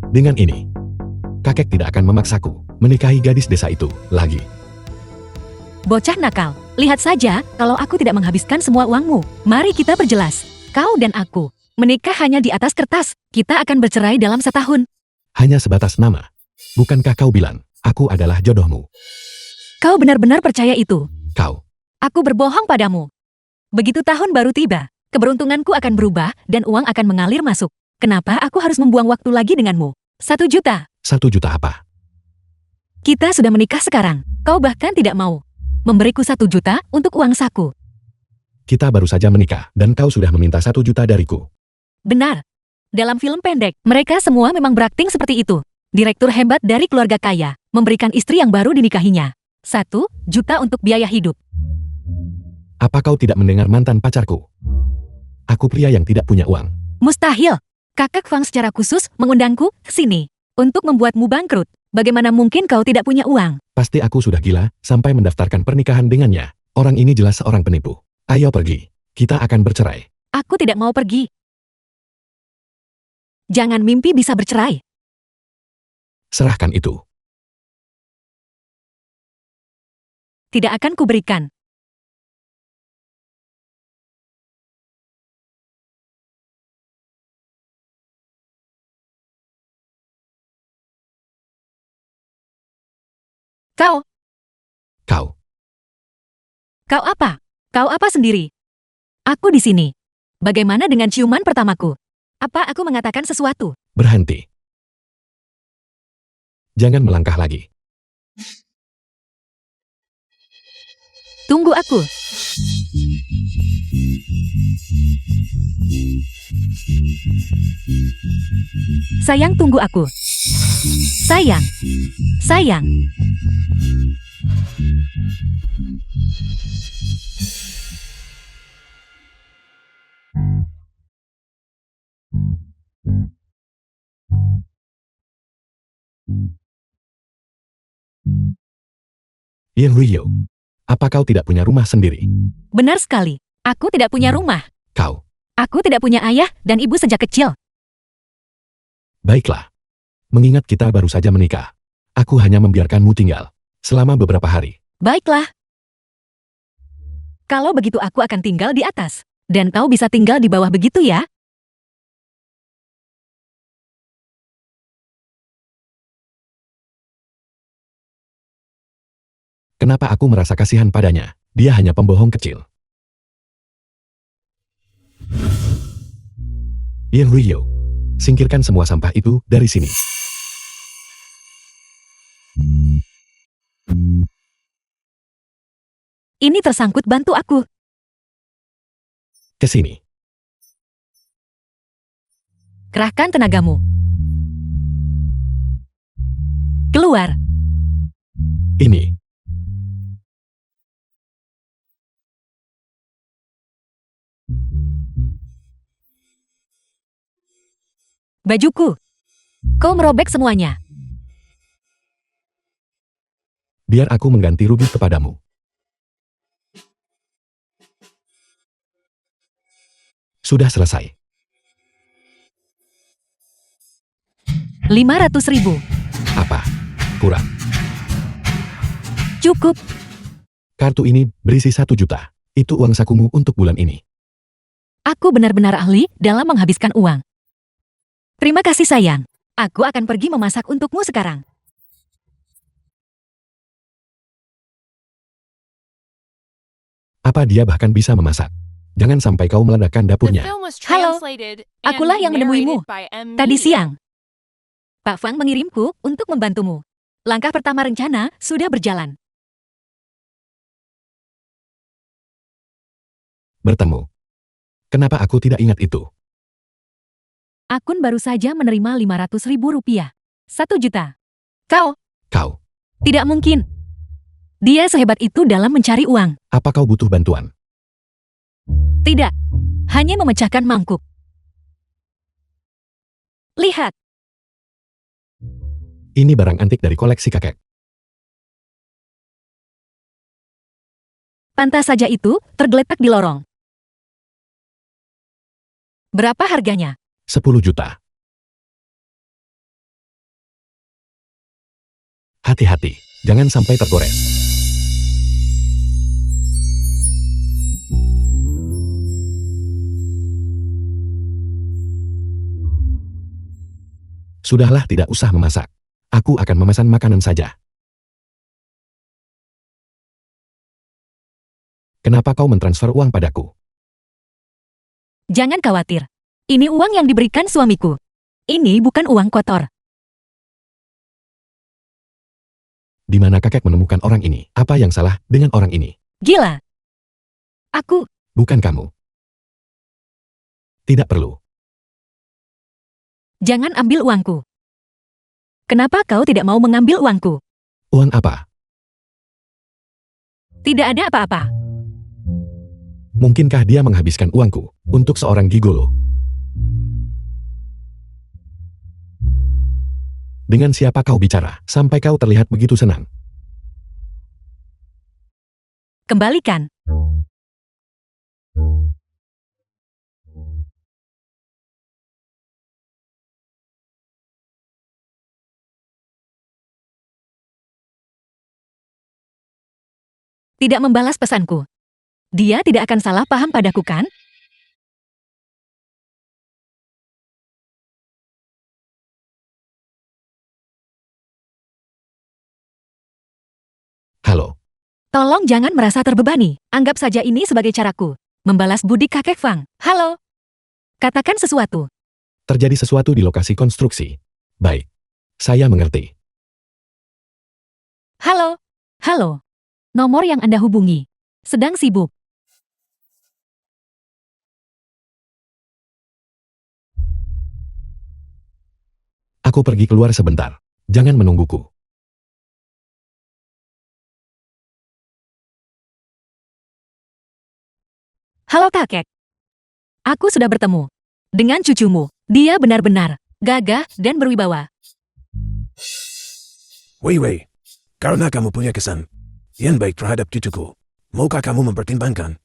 Dengan ini, kakek tidak akan memaksaku menikahi gadis desa itu lagi. Bocah nakal, lihat saja kalau aku tidak menghabiskan semua uangmu. Mari kita perjelas. Kau dan aku menikah hanya di atas kertas. Kita akan bercerai dalam setahun. Hanya sebatas nama. Bukankah kau bilang, aku adalah jodohmu? Kau benar-benar percaya itu? Kau. Aku berbohong padamu. Begitu tahun baru tiba, keberuntunganku akan berubah dan uang akan mengalir masuk. Kenapa aku harus membuang waktu lagi denganmu? 1 juta. 1 juta apa? Kita sudah menikah sekarang. Kau bahkan tidak mau memberiku 1 juta untuk uang saku. Kita baru saja menikah, dan kau sudah meminta 1 juta dariku. Benar. Dalam film pendek, mereka semua memang berakting seperti itu. Direktur hebat dari keluarga kaya, memberikan istri yang baru dinikahinya 1 juta untuk biaya hidup. Apa kau tidak mendengar mantan pacarku? Aku pria yang tidak punya uang. Mustahil. Kakak Fang secara khusus mengundangku ke sini untuk membuatmu bangkrut. Bagaimana mungkin kau tidak punya uang? Pasti aku sudah gila sampai mendaftarkan pernikahan dengannya. Orang ini jelas seorang penipu. Ayo pergi. Kita akan bercerai. Aku tidak mau pergi. Jangan mimpi bisa bercerai. Serahkan itu. Tidak akan kuberikan. Kau apa? Kau apa sendiri? Aku di sini. Bagaimana dengan ciuman pertamaku? Apa aku mengatakan sesuatu? Berhenti. Jangan melangkah lagi. Tunggu aku. Sayang, tunggu aku. Sayang. Sayang. Yen Rio, apa kau tidak punya rumah sendiri? Benar sekali. Aku tidak punya rumah. Kau. Aku tidak punya ayah dan ibu sejak kecil. Baiklah. Mengingat kita baru saja menikah, aku hanya membiarkanmu tinggal selama beberapa hari. Baiklah. Kalau begitu aku akan tinggal di atas. Dan kau bisa tinggal di bawah, begitu ya? Kenapa aku merasa kasihan padanya? Dia hanya pembohong kecil. Yen Rio, singkirkan semua sampah itu dari sini. Ini tersangkut, bantu aku. Ke sini. Kerahkan tenagamu. Keluar. Ini. Bajuku. Kau merobek semuanya. Biar aku mengganti rugi kepadamu. Sudah selesai. 500.000. Apa? Kurang. Cukup. Kartu ini berisi 1 juta. Itu uang sakumu untuk bulan ini. Aku benar-benar ahli dalam menghabiskan uang. Terima kasih, sayang. Aku akan pergi memasak untukmu sekarang. Apa dia bahkan bisa memasak? Jangan sampai kau meledakkan dapurnya. Halo, akulah yang menemuimu tadi siang. Pak Fang mengirimku untuk membantumu. Langkah pertama rencana sudah berjalan. Bertemu. Kenapa aku tidak ingat itu? Akun baru saja menerima 500.000 rupiah. 1 juta. Kau. Tidak mungkin. Dia sehebat itu dalam mencari uang. Apa kau butuh bantuan? Tidak. Hanya memecahkan mangkuk. Lihat. Ini barang antik dari koleksi kakek. Pantas saja itu tergeletak di lorong. Berapa harganya? 10 juta. Hati-hati, jangan sampai tergores. Sudahlah, tidak usah memasak. Aku akan memesan makanan saja. Kenapa kau mentransfer uang padaku? Jangan khawatir. Ini uang yang diberikan suamiku. Ini bukan uang kotor. Di mana kakek menemukan orang ini? Apa yang salah dengan orang ini? Gila. Aku, Bukan kamu. Tidak perlu. jangan ambil uangku. Kenapa kau tidak mau mengambil uangku? Uang apa? Tidak ada apa-apa. Mungkinkah dia menghabiskan uangku untuk seorang gigolo? Dengan siapa kau bicara sampai kau terlihat begitu senang? Kembalikan. Tidak membalas pesanku. Dia tidak akan salah paham padaku, kan? Halo, Tolong jangan merasa terbebani. Anggap saja ini sebagai caraku membalas budi kakek Fang. Halo. Katakan sesuatu. terjadi sesuatu di lokasi konstruksi. Baik, saya mengerti. Halo. Halo. Nomor yang Anda hubungi sedang sibuk. Aku pergi keluar sebentar. Jangan menungguku. Halo kakek. Aku sudah bertemu dengan cucumu. Dia benar-benar gagah dan berwibawa. Wei, karena kamu punya kesan yang baik terhadap cucuku, maukah kamu mempertimbangkan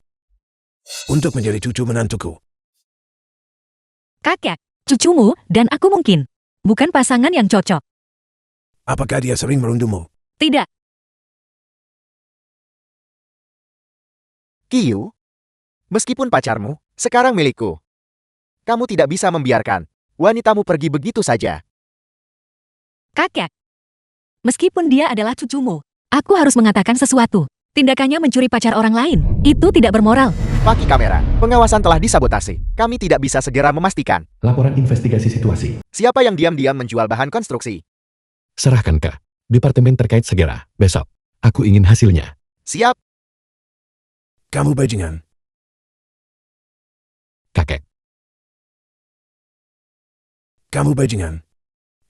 untuk menjadi cucu menantuku? Kakek, cucumu dan aku mungkin bukan pasangan yang cocok. Apakah dia sering merundumu? Tidak. Kiyu, meskipun pacarmu, sekarang milikku. Kamu tidak bisa membiarkan wanitamu pergi begitu saja. Kakek. Meskipun dia adalah cucumu, aku harus mengatakan sesuatu. Tindakannya mencuri pacar orang lain. Itu tidak bermoral. Paki kamera, pengawasan telah disabotase. Kami tidak bisa segera memastikan Laporan investigasi situasi. siapa yang diam-diam menjual bahan konstruksi. Serahkan ke departemen terkait segera. Besok, aku ingin hasilnya. Siap, Kamu bajingan. Kakek, Kamu bajingan.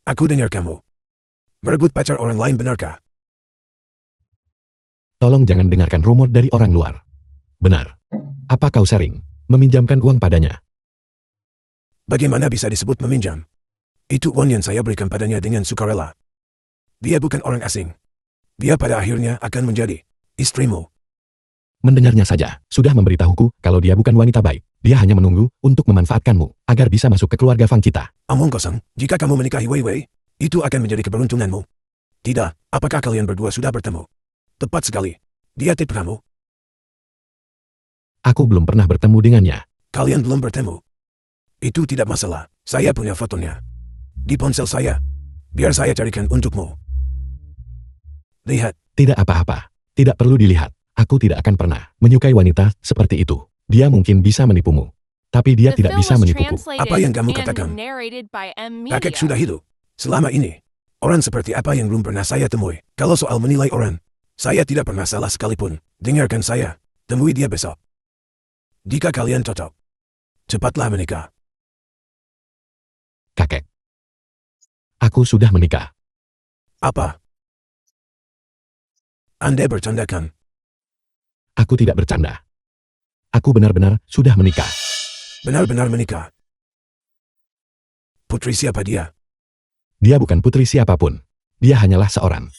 Aku dengar kamu merebut pacar orang lain, benarkah? tolong jangan dengarkan rumor dari orang luar. Benar. Apa kau sering meminjamkan uang padanya? Bagaimana bisa disebut meminjam? Itu uang yang saya berikan padanya dengan sukarela. Dia bukan orang asing. Dia pada akhirnya akan menjadi istrimu. Mendengarnya saja, sudah memberitahuku kalau dia bukan wanita baik. Dia hanya menunggu untuk memanfaatkanmu, agar bisa masuk ke keluarga Fang kita. Omong kosong, jika kamu menikahi Wei, itu akan menjadi keberuntunganmu. Tidak, apakah kalian berdua sudah bertemu? Tepat sekali. Dia tipe kamu. Aku belum pernah bertemu dengannya. Kalian belum bertemu. Itu tidak masalah. Saya punya fotonya. Di ponsel saya. Biar saya carikan untukmu. Lihat, Tidak apa-apa. Tidak perlu dilihat. Aku tidak akan pernah menyukai wanita seperti itu. Dia mungkin bisa menipumu. Tapi dia tidak bisa menipuku. apa yang kamu katakan? Kakek sudah hidup. Selama ini, orang seperti apa yang belum pernah saya temui. Kalau soal menilai orang, saya tidak pernah salah sekalipun. Dengarkan saya. Temui dia besok. Jika kalian cocok, cepatlah menikah. Kakek. Aku sudah menikah. Apa? Anda bercanda kan? Aku tidak bercanda. Aku benar-benar sudah menikah. Benar-benar menikah. Putri siapa dia? Dia bukan putri siapapun. Dia hanyalah seorang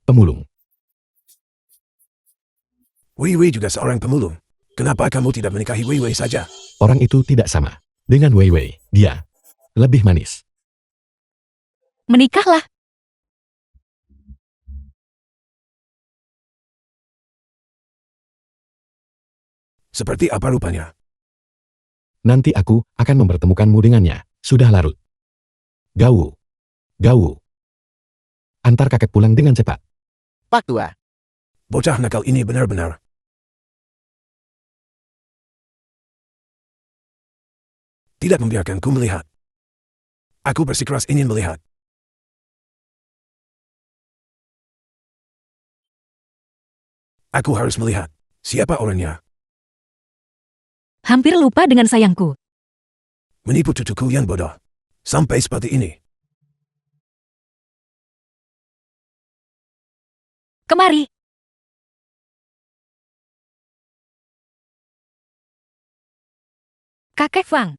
pemulung. Wei juga seorang pemulung. Kenapa kamu tidak menikahi Wei saja? Orang itu tidak sama. Dengan Wei Wei, dia lebih manis. Menikahlah. Seperti apa rupanya? Nanti aku akan mempertemukanmu dengannya. Sudah larut. Gau. Gau. Antar kakek pulang dengan cepat. Pak Tua. Bocah nakal ini benar-benar. Tidak membiarkanku melihat. Aku bersikeras ingin melihat. Aku harus melihat. Siapa orangnya? Hampir lupa dengan sayangku. Menipu cucuku yang bodoh. Sampai seperti ini. Kemari. Kakek Fang.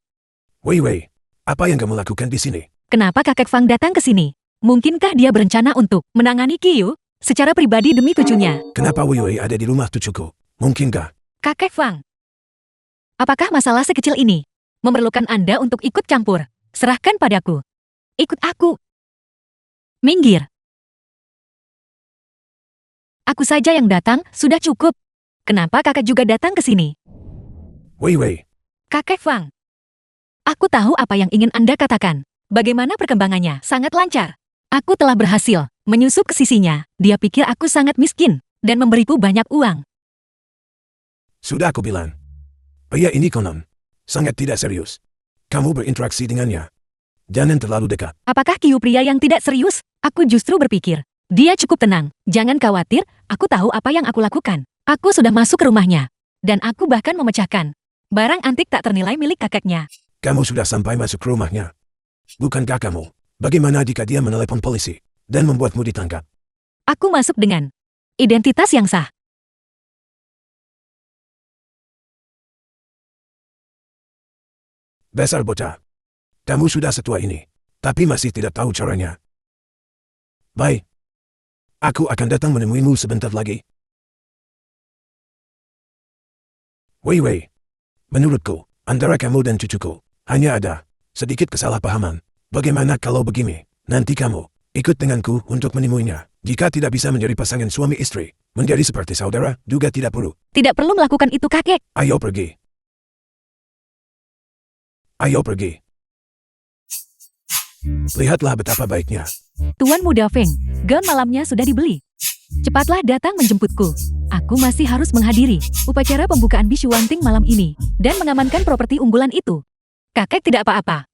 Wei Wei, apa yang kamu lakukan di sini? Kenapa kakek Fang datang ke sini? Mungkinkah dia berencana untuk menangani Qiu secara pribadi demi cucunya? Kenapa Wei Wei ada di rumah cucuku? Mungkinkah? Kakek Fang. Apakah masalah sekecil ini memerlukan Anda untuk ikut campur? Serahkan padaku. Ikut aku. Minggir. Aku saja yang datang, sudah cukup. Kenapa kakek juga datang ke sini? Wei Wei, Kakek Fang. Aku tahu apa yang ingin Anda katakan. Bagaimana perkembangannya? Sangat lancar. Aku telah berhasil menyusup ke sisinya. Dia pikir aku sangat miskin dan memberiku banyak uang. sudah aku bilang. Pria ini konon. Sangat tidak serius. Kamu berinteraksi dengannya. Jangan terlalu dekat. Apakah Qiu pria yang tidak serius? Aku justru berpikir, dia cukup tenang. Jangan khawatir, aku tahu apa yang aku lakukan. Aku sudah masuk ke rumahnya. Dan aku bahkan memecahkan barang antik tak ternilai milik kakeknya. Kamu sudah sampai masuk ke rumahnya. Bukankah kamu? Bagaimana jika dia menelepon polisi dan membuatmu ditangkap? Aku masuk dengan identitas yang sah. Dasar bocah. Kamu sudah setua ini, tapi masih tidak tahu caranya. Baik. Aku akan datang menemuimu sebentar lagi. Wei Wei. Menurutku, antara kamu dan cucuku, hanya ada sedikit kesalahpahaman. Bagaimana kalau begini? Nanti kamu ikut denganku untuk menemuinya. Jika tidak bisa menjadi pasangan suami istri, menjadi seperti saudara, juga tidak perlu. Tidak perlu melakukan itu kakek. Ayo pergi. Ayo pergi. Lihatlah betapa baiknya. Tuan Muda Feng, gaun malamnya sudah dibeli. Cepatlah datang menjemputku. Aku masih harus menghadiri upacara pembukaan Bishuwanting malam ini dan mengamankan properti unggulan itu. Kakek tidak apa-apa.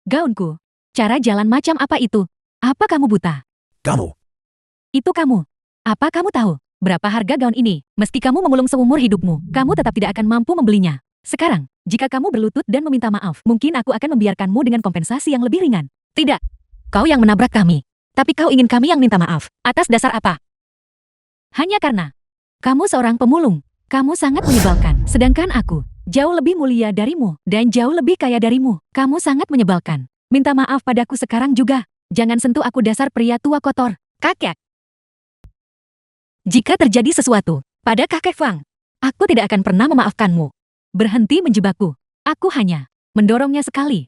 Gaunku. Cara jalan macam apa itu? Apa kamu buta? Kamu. Itu kamu. Apa kamu tahu berapa harga gaun ini? Meski kamu memulung seumur hidupmu, kamu tetap tidak akan mampu membelinya. Sekarang, jika kamu berlutut dan meminta maaf, mungkin aku akan membiarkanmu dengan kompensasi yang lebih ringan. Tidak. Kau yang menabrak kami. Tapi kau ingin kami yang minta maaf. Atas dasar apa? Hanya karena kamu seorang pemulung. Kamu sangat menyebalkan. Sedangkan aku jauh lebih mulia darimu dan jauh lebih kaya darimu. Kamu sangat menyebalkan. Minta maaf padaku sekarang juga. Jangan sentuh aku dasar pria tua kotor. Kakek. Jika terjadi sesuatu pada kakek Fang, aku tidak akan pernah memaafkanmu. Berhenti menjebakku. Aku hanya mendorongnya sekali.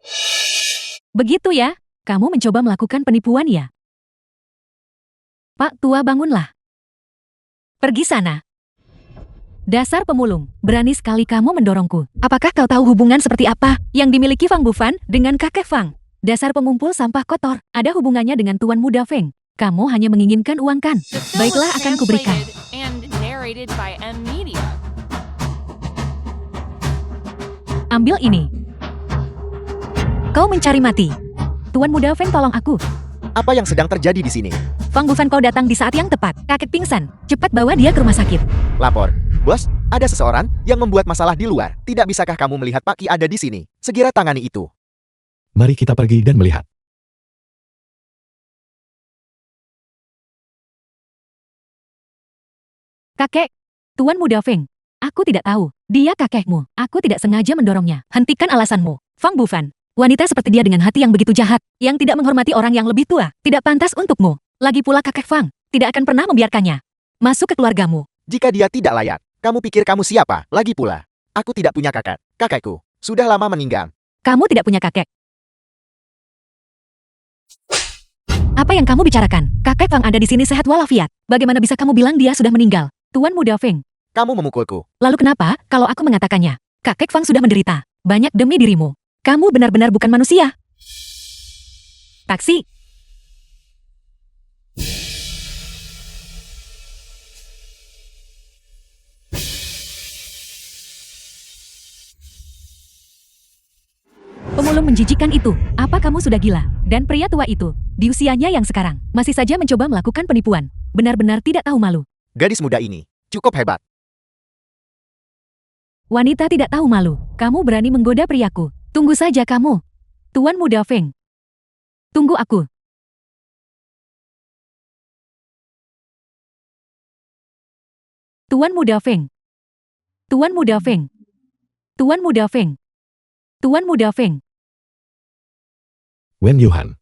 Begitu ya? Kamu mencoba melakukan penipuan ya? Pak Tua, bangunlah. Pergi sana. Dasar pemulung, berani sekali kamu mendorongku. Apakah kau tahu hubungan seperti apa yang dimiliki Fang Bufan dengan kakek Fang? Dasar pengumpul sampah kotor, ada hubungannya dengan Tuan Muda Feng. Kamu hanya menginginkan uang kan? Baiklah, akan kuberikan. Ambil ini. Kau mencari mati. Tuan Muda Feng, tolong aku. Apa yang sedang terjadi di sini? Fang Bufan, kau datang di saat yang tepat. Kakek pingsan. Cepat bawa dia ke rumah sakit. Lapor. Bos, ada seseorang yang membuat masalah di luar. Tidak bisakah kamu melihat Pak Ki ada di sini? Segera tangani itu. Mari kita pergi dan melihat. Kakek, Tuan Muda Feng. Aku tidak tahu. Dia kakekmu. Aku tidak sengaja mendorongnya. Hentikan alasanmu. Fang Bufan. Wanita seperti dia dengan hati yang begitu jahat, yang tidak menghormati orang yang lebih tua, tidak pantas untukmu. Lagi pula kakek Fang, tidak akan pernah membiarkannya masuk ke keluargamu. Jika dia tidak layak, kamu pikir kamu siapa? Lagi pula, aku tidak punya kakak. Kakekku sudah lama meninggal. Kamu tidak punya kakek. Apa yang kamu bicarakan? Kakek Fang ada di sini sehat walafiat. Bagaimana bisa kamu bilang dia sudah meninggal? Tuan Muda Feng. Kamu memukulku. Lalu kenapa kalau aku mengatakannya? Kakek Fang sudah menderita. Banyak demi dirimu. Kamu benar-benar bukan manusia. Taksi. Pemulung menjijikan itu, apa kamu sudah gila? Dan pria tua itu, di usianya yang sekarang, masih saja mencoba melakukan penipuan. Benar-benar tidak tahu malu. Gadis muda ini cukup hebat. Wanita tidak tahu malu. Kamu berani menggoda priaku. Tunggu saja kamu. Tuan Muda Feng. Tunggu aku. Tuan Muda Feng. Tuan Muda Feng. Tuan Muda Feng. Tuan Muda Feng. Wen Yuhan.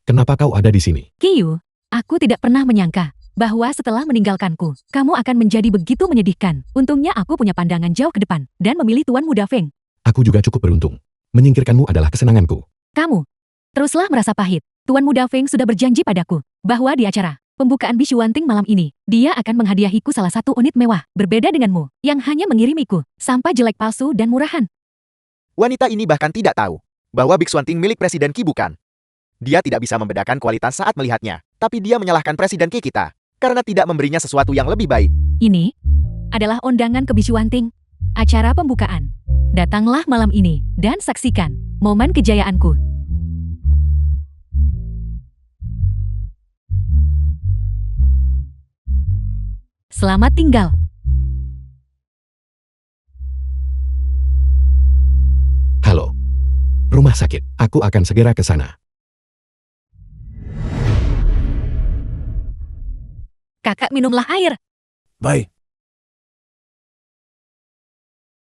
Kenapa kau ada di sini? Qiyu, aku tidak pernah menyangka bahwa setelah meninggalkanku, kamu akan menjadi begitu menyedihkan. Untungnya aku punya pandangan jauh ke depan dan memilih Tuan Muda Feng. Aku juga cukup beruntung. Menyingkirkanmu adalah kesenanganku. Kamu teruslah merasa pahit. Tuan Muda Feng sudah berjanji padaku bahwa di acara pembukaan Bishuanting malam ini, dia akan menghadiahiku salah satu unit mewah, berbeda denganmu, yang hanya mengirimiku sampah jelek palsu dan murahan. Wanita ini bahkan tidak tahu bahwa Bixuanting milik Presiden Qi bukan. Dia tidak bisa membedakan kualitas saat melihatnya, tapi dia menyalahkan Presiden Qi kita karena tidak memberinya sesuatu yang lebih baik. Ini adalah undangan ke Bishuanting, acara pembukaan. Datanglah malam ini dan saksikan momen kejayaanku. Selamat tinggal. Halo. Rumah sakit. Aku akan segera ke sana. Kakak, minumlah air. Baik,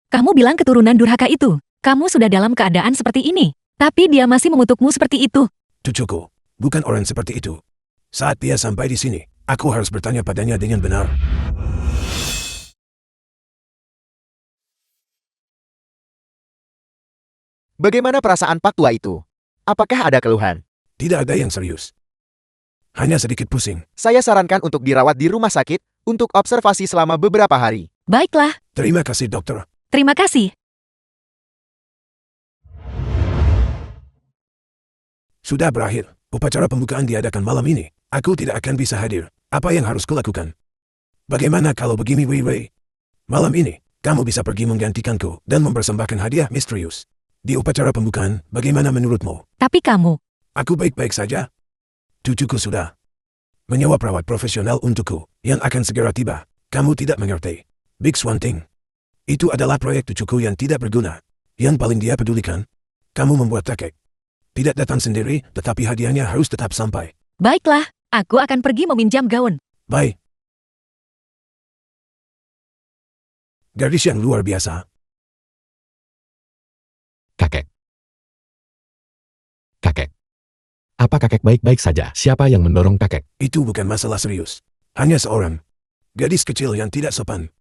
Kamu bilang keturunan durhaka itu. Kamu sudah dalam keadaan seperti ini. Tapi dia masih mengutukmu seperti itu. cucuku, bukan orang seperti itu. Saat dia sampai di sini, aku harus bertanya padanya dengan benar. Bagaimana perasaan Pak Tua itu? Apakah ada keluhan? Tidak ada yang serius. Hanya sedikit pusing. Saya sarankan untuk dirawat di rumah sakit untuk observasi selama beberapa hari. Baiklah, Terima kasih dokter. terima kasih. Sudah berakhir. Upacara pembukaan diadakan malam ini. Aku tidak akan bisa hadir. Apa yang harus kulakukan? Bagaimana kalau begini, Wei Wei? Malam ini, kamu bisa pergi menggantikanku dan mempersembahkan hadiah misterius. Di upacara pembukaan, bagaimana menurutmu? Tapi kamu, Aku baik-baik saja. Cucuku sudah menyewa perawat profesional untukku yang akan segera tiba. Kamu tidak mengerti. Big Swanting. Itu adalah proyek cucuku yang tidak berguna. Yang paling dia pedulikan, kamu membuat kakek. Tidak datang sendiri, tetapi hadiahnya harus tetap sampai. baiklah, aku akan pergi meminjam gaun. Baik. Gadis yang luar biasa. Kakek. Kakek. Apa kakek baik-baik saja? Siapa yang mendorong kakek? Itu bukan masalah serius. Hanya seorang gadis kecil yang tidak sopan.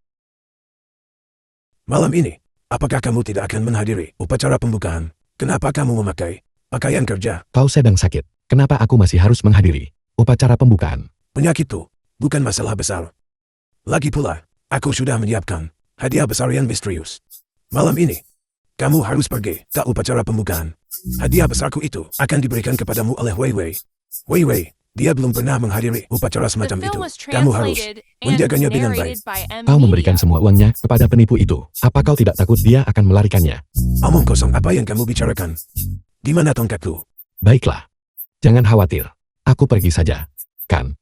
Malam ini, apakah kamu tidak akan menghadiri upacara pembukaan? Kenapa kamu memakai pakaian kerja? Kau sedang sakit. Kenapa aku masih harus menghadiri upacara pembukaan? Penyakit itu bukan masalah besar. Lagi pula, aku sudah menyiapkan hadiah besar yang misterius. Malam ini, kamu harus pergi ke upacara pembukaan. Hadiah besarku itu akan diberikan kepadamu oleh Wei Wei. Wei Wei, dia belum pernah menghadiri upacara semacam itu. Kamu harus menjaganya dengan baik. Kau memberikan semua uangnya kepada penipu itu. Apa kau tidak takut dia akan melarikannya? Omong kosong apa yang kamu bicarakan? Di mana tongkatku? Baiklah. Jangan khawatir. Aku pergi saja. Kan?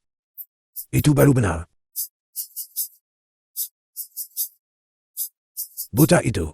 Itu baru benar. Buta itu.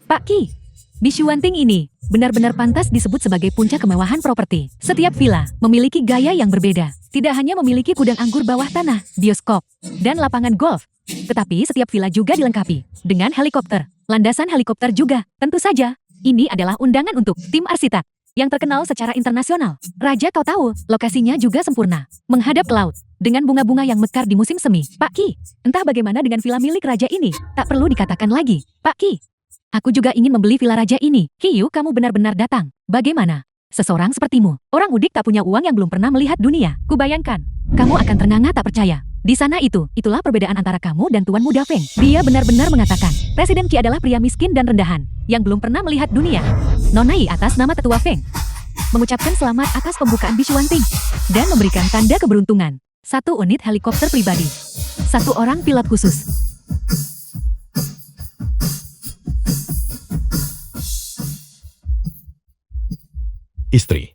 Pak Qi, Bishuanting ini benar-benar pantas disebut sebagai puncak kemewahan properti. Setiap villa memiliki gaya yang berbeda. Tidak hanya memiliki gudang anggur bawah tanah, bioskop, dan lapangan golf. Tetapi setiap villa juga dilengkapi dengan helikopter, landasan helikopter juga. Tentu saja, ini adalah undangan untuk tim arsitek. yang terkenal secara internasional. Raja, kau tahu, lokasinya juga sempurna, menghadap ke laut, dengan bunga-bunga yang mekar di musim semi. Pak Qi, entah bagaimana dengan villa milik raja ini, tak perlu dikatakan lagi. Pak Qi, aku juga ingin membeli villa raja ini. Qiyu, kamu benar-benar datang. Bagaimana? Seseorang sepertimu, orang udik tak punya uang yang belum pernah melihat dunia. Kubayangkan, kamu akan ternganga tak percaya. Di sana itulah perbedaan antara kamu dan Tuan Muda Feng. Dia benar-benar mengatakan, Presiden Qi adalah pria miskin dan rendahan, yang belum pernah melihat dunia. Nona Yi atas nama Tetua Feng mengucapkan selamat atas pembukaan Bisuanting dan memberikan tanda keberuntungan. 1 unit helikopter pribadi. 1 orang pilot khusus. Istri.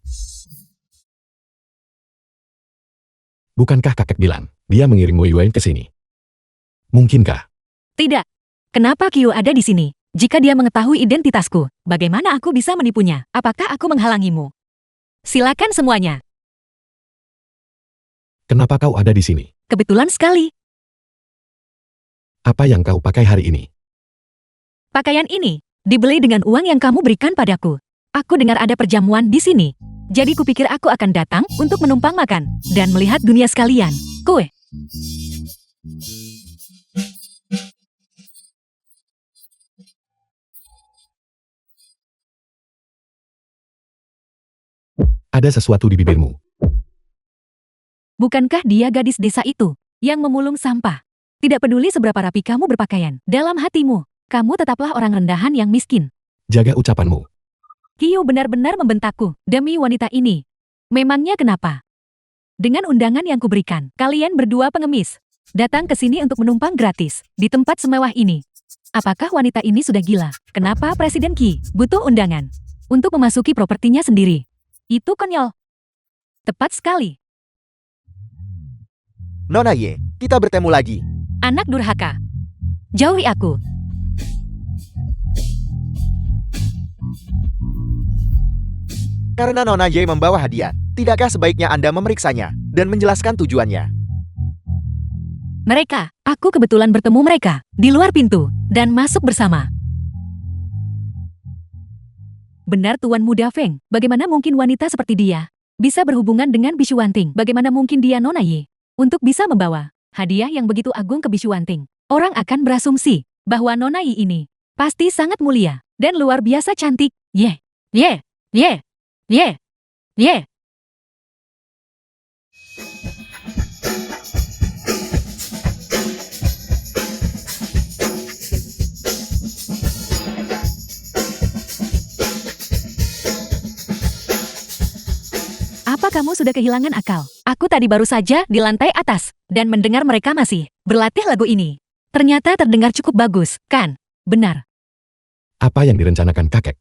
Bukankah kakek bilang, dia mengirim Wei Yuan ke sini? Mungkinkah? Tidak. Kenapa Qiyu ada di sini? Jika dia mengetahui identitasku, bagaimana aku bisa menipunya? Apakah aku menghalangimu? Silakan semuanya. Kenapa kau ada di sini? Kebetulan sekali. Apa yang kau pakai hari ini? Pakaian ini dibeli dengan uang yang kamu berikan padaku. Aku dengar ada perjamuan di sini. Jadi kupikir aku akan datang untuk menumpang makan dan melihat dunia sekalian. Kue. Ada sesuatu di bibirmu. Bukankah dia gadis desa itu yang memulung sampah? Tidak peduli seberapa rapi kamu berpakaian, dalam hatimu, kamu tetaplah orang rendahan yang miskin. Jaga ucapanmu. Qiyu benar-benar membentakku demi wanita ini. Memangnya kenapa? Dengan undangan yang kuberikan, kalian berdua pengemis datang ke sini untuk menumpang gratis di tempat semewah ini. Apakah wanita ini sudah gila? Kenapa Presiden Qi butuh undangan untuk memasuki propertinya sendiri? Itu konyol. Tepat sekali. Nona Ye, kita bertemu lagi. Anak durhaka. Jauhi aku. Karena Nona Ye membawa hadiah, tidakkah sebaiknya Anda memeriksanya dan menjelaskan tujuannya? Mereka, aku kebetulan bertemu mereka di luar pintu dan masuk bersama. Benar Tuan Muda Feng, bagaimana mungkin wanita seperti dia bisa berhubungan dengan Bisuanting? Bagaimana mungkin dia Nona Ye untuk bisa membawa hadiah yang begitu agung ke Bisuanting? Orang akan berasumsi bahwa Nona Ye ini pasti sangat mulia dan luar biasa cantik. Ye, ye, ye, ye, ye. Apa kamu sudah kehilangan akal? Aku tadi baru saja di lantai atas dan mendengar mereka masih berlatih lagu ini. Ternyata terdengar cukup bagus, kan? Benar. Apa yang direncanakan kakek?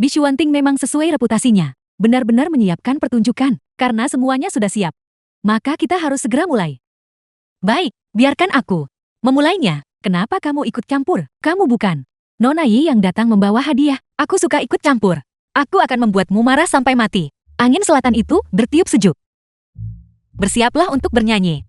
Bisuanting memang sesuai reputasinya. Benar-benar menyiapkan pertunjukan, karena semuanya sudah siap. Maka kita harus segera mulai. Baik, biarkan aku memulainya. Kenapa kamu ikut campur? Kamu bukan Nona Yi yang datang membawa hadiah. Aku suka ikut campur. Aku akan membuatmu marah sampai mati. Angin selatan itu bertiup sejuk. Bersiaplah untuk bernyanyi.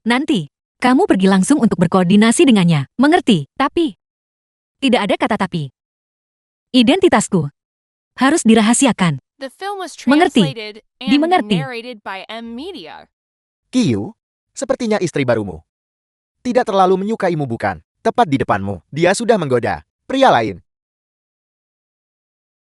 Nanti, kamu pergi langsung untuk berkoordinasi dengannya. Mengerti? Tapi, tidak ada kata tapi. Identitasku harus dirahasiakan. The film was Mengerti. translated and Dimengerti. narrated by M Media. Qiyu, sepertinya istri barumu. Tidak terlalu menyukaimu bukan? Tepat di depanmu, dia sudah menggoda pria lain.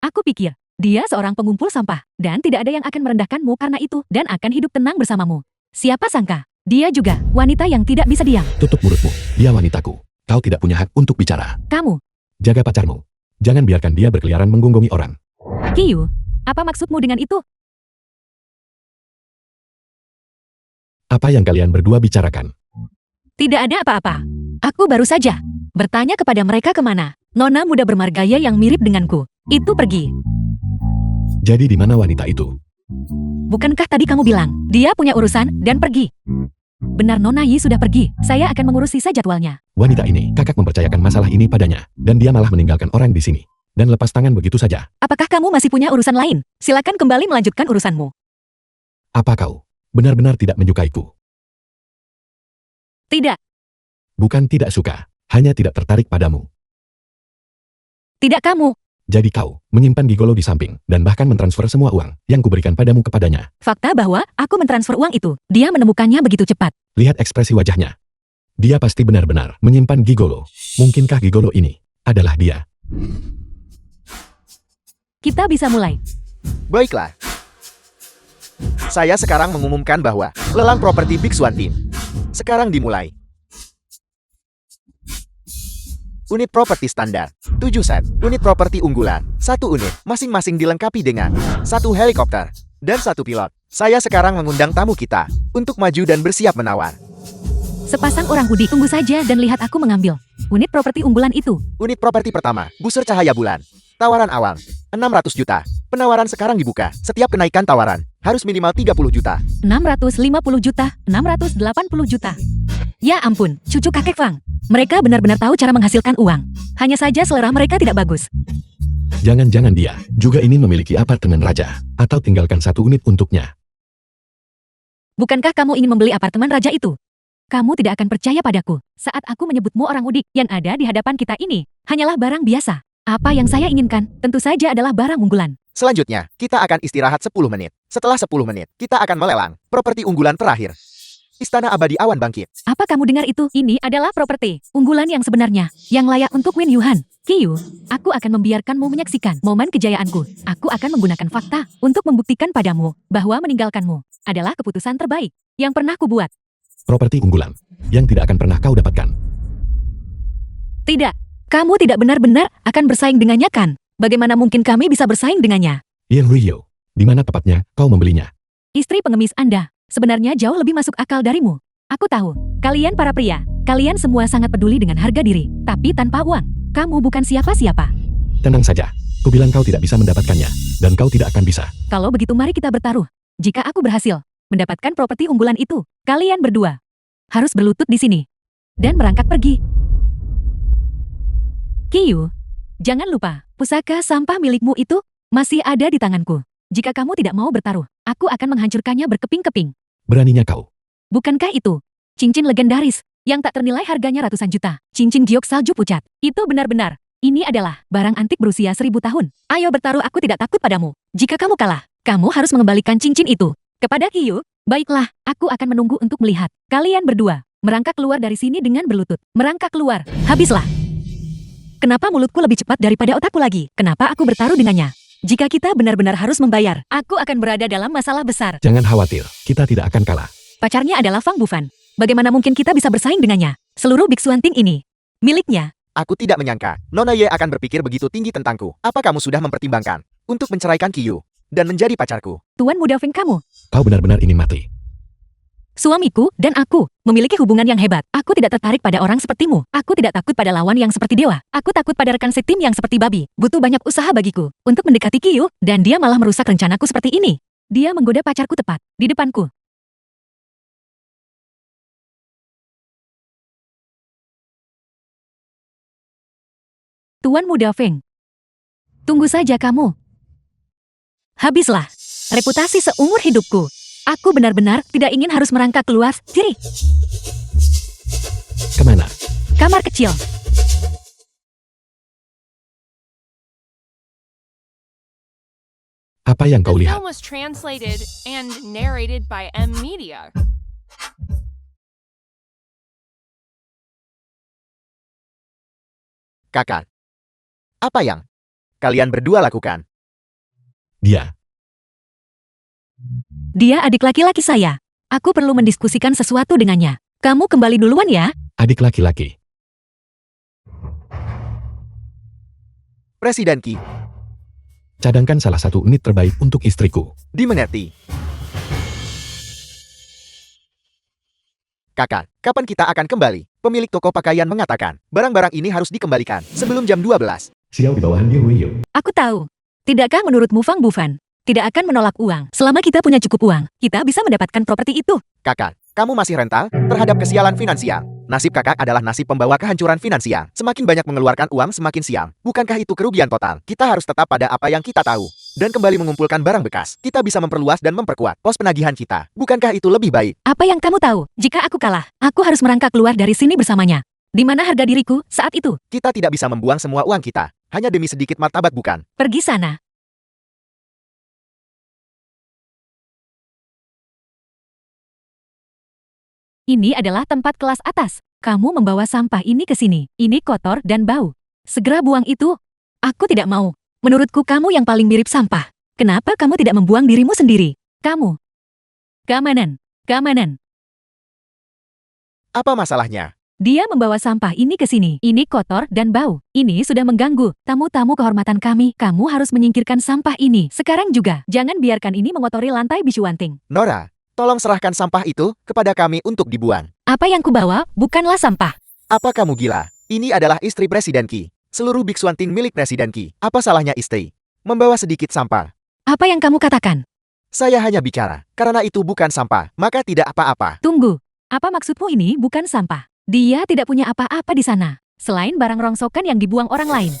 Aku pikir, dia seorang pengumpul sampah, dan tidak ada yang akan merendahkanmu karena itu, dan akan hidup tenang bersamamu. Siapa sangka, dia juga wanita yang tidak bisa diam. Tutup mulutmu. Dia wanitaku. Kau tidak punya hak untuk bicara. Kamu, Jaga pacarmu. Jangan biarkan dia berkeliaran menggonggongi orang. Qiyu, apa maksudmu dengan itu? Apa yang kalian berdua bicarakan? Tidak ada apa-apa. Aku baru saja bertanya kepada mereka kemana Nona muda bermargaya yang mirip denganku itu pergi. Jadi di mana wanita itu? Bukankah tadi kamu bilang, dia punya urusan dan pergi? Benar Nona Yi sudah pergi, saya akan mengurus sisa jadwalnya. Wanita ini, kakak mempercayakan masalah ini padanya, dan dia malah meninggalkan orang di sini. Dan lepas tangan begitu saja. Apakah kamu masih punya urusan lain? Silakan kembali melanjutkan urusanmu. Apa kau benar-benar tidak menyukaiku? Tidak, Bukan tidak suka, hanya tidak tertarik padamu. tidak kamu. Jadi kau menyimpan gigolo di samping, dan bahkan mentransfer semua uang yang kuberikan padamu kepadanya. Fakta bahwa aku mentransfer uang itu, dia menemukannya begitu cepat. Lihat ekspresi wajahnya. Dia pasti benar-benar menyimpan gigolo. Mungkinkah gigolo ini adalah dia? Kita bisa mulai. Baiklah. Saya sekarang mengumumkan bahwa lelang properti Big Swan Team sekarang dimulai. Unit properti standar, 7 set. Unit properti unggulan, 1 unit, masing-masing dilengkapi dengan 1 helikopter dan 1 pilot. Saya sekarang mengundang tamu kita untuk maju dan bersiap menawar. Sepasang orang Udi, tunggu saja dan lihat aku mengambil unit properti unggulan itu. Unit properti pertama, busur cahaya bulan. Tawaran awal, 600 juta. Penawaran sekarang dibuka. Setiap kenaikan tawaran harus minimal 30 juta. 650 juta, 680 juta. Ya ampun, cucu kakek Fang. Mereka benar-benar tahu cara menghasilkan uang. Hanya saja selera mereka tidak bagus. Jangan-jangan dia juga ingin memiliki apartemen raja, atau tinggalkan 1 unit untuknya. Bukankah kamu ingin membeli apartemen raja itu? Kamu tidak akan percaya padaku. Saat aku menyebutmu orang udik yang ada di hadapan kita ini, hanyalah barang biasa. Apa yang saya inginkan, tentu saja adalah barang unggulan. Selanjutnya, kita akan istirahat 10 menit. Setelah 10 menit, kita akan melelang properti unggulan terakhir. Istana Abadi Awan Bangkit. Apa kamu dengar itu? Ini adalah properti unggulan yang sebenarnya, yang layak untuk Win Yuhan. Kiyu, aku akan membiarkanmu menyaksikan momen kejayaanku. Aku akan menggunakan fakta untuk membuktikan padamu bahwa meninggalkanmu adalah keputusan terbaik yang pernah kubuat. Properti unggulan yang tidak akan pernah kau dapatkan. Tidak, kamu tidak benar-benar akan bersaing dengannya kan? Bagaimana mungkin kami bisa bersaing dengannya? Yen Ruyo, di mana tepatnya kau membelinya? Istri pengemis Anda sebenarnya jauh lebih masuk akal darimu. Aku tahu, kalian para pria, kalian semua sangat peduli dengan harga diri, tapi tanpa uang, kamu bukan siapa-siapa. Tenang saja, ku bilang kau tidak bisa mendapatkannya, dan kau tidak akan bisa. Kalau begitu mari kita bertaruh. Jika aku berhasil mendapatkan properti unggulan itu, kalian berdua harus berlutut di sini dan merangkak pergi. Kiyu, jangan lupa, pusaka sampah milikmu itu masih ada di tanganku. Jika kamu tidak mau bertaruh, aku akan menghancurkannya berkeping-keping. Beraninya kau. Bukankah itu cincin legendaris yang tak ternilai harganya ratusan juta? Cincin giok salju pucat. Itu benar-benar. Ini adalah barang antik berusia 1000 tahun. Ayo bertaruh, aku tidak takut padamu. Jika kamu kalah, kamu harus mengembalikan cincin itu kepada Kiyu. Baiklah, aku akan menunggu untuk melihat kalian berdua merangkak keluar dari sini dengan berlutut. Merangkak keluar. Habislah. Kenapa mulutku lebih cepat daripada otakku lagi? Kenapa aku bertaruh dengannya? Jika kita benar-benar harus membayar, aku akan berada dalam masalah besar. Jangan khawatir, kita tidak akan kalah. Pacarnya adalah Fang Bufan. Bagaimana mungkin kita bisa bersaing dengannya? Seluruh Big Swan Ting ini miliknya. Aku tidak menyangka Nona Ye akan berpikir begitu tinggi tentangku. Apa kamu sudah mempertimbangkan untuk menceraikan Kiyu dan menjadi pacarku? Tuan muda Feng kamu. Kau benar-benar ingin mati. Suamiku dan aku memiliki hubungan yang hebat. Aku tidak tertarik pada orang sepertimu. Aku tidak takut pada lawan yang seperti dewa. Aku takut pada rekan setim yang seperti babi. Butuh banyak usaha bagiku untuk mendekati Kiyu, dan dia malah merusak rencanaku seperti ini. Dia menggoda pacarku tepat di depanku. Tuan muda Feng, tunggu saja kamu. Habislah reputasi seumur hidupku. Aku benar-benar tidak ingin harus merangkak keluar sendiri. Kemana? Kamar kecil. Apa yang kau The lihat? film was translated and narrated by M Media. Kakak, apa yang kalian berdua lakukan? Dia. Dia adik laki-laki saya. Aku perlu mendiskusikan sesuatu dengannya. Kamu kembali duluan ya. Adik laki-laki. Presiden Ki, Cadangkan salah satu unit terbaik untuk istriku. dimengerti. Kakak, kapan kita akan kembali? Pemilik toko pakaian mengatakan, barang-barang ini harus dikembalikan sebelum jam 12. Xiao di bawahan Yen Ruyo. Aku tahu. Tidakkah menurutmu Fang Bufan? tidak akan menolak uang. Selama kita punya cukup uang, kita bisa mendapatkan properti itu. Kakak, kamu masih rentan terhadap kesialan finansial. Nasib kakak adalah nasib pembawa kehancuran finansial. Semakin banyak mengeluarkan uang semakin sial. Bukankah itu kerugian total? Kita harus tetap pada apa yang kita tahu. Dan kembali mengumpulkan barang bekas. Kita bisa memperluas dan memperkuat pos penagihan kita. Bukankah itu lebih baik? Apa yang kamu tahu? Jika aku kalah, aku harus merangkak keluar dari sini bersamanya. Di mana harga diriku saat itu? Kita tidak bisa membuang semua uang kita. Hanya demi sedikit martabat bukan? Pergi sana. Ini adalah tempat kelas atas. Kamu membawa sampah ini ke sini. Ini kotor dan bau. Segera buang itu. Aku tidak mau. Menurutku kamu yang paling mirip sampah. Kenapa kamu tidak membuang dirimu sendiri? Kamu. Keamanan. Keamanan. Apa masalahnya? Dia membawa sampah ini ke sini. Ini kotor dan bau. Ini sudah mengganggu tamu-tamu kehormatan kami. Kamu harus menyingkirkan sampah ini. Sekarang juga. Jangan biarkan ini mengotori lantai Bisuanting. Nora, tolong serahkan sampah itu kepada kami untuk dibuang. Apa yang kubawa bukanlah sampah. Apa kamu gila? Ini adalah istri Presiden Qi. Seluruh biksuanting milik Presiden Qi. Apa salahnya istri membawa sedikit sampah? Apa yang kamu katakan? Saya hanya bicara. Karena itu bukan sampah, maka tidak apa-apa. Tunggu. Apa maksudmu ini bukan sampah? Dia tidak punya apa-apa di sana. Selain barang rongsokan yang dibuang orang lain.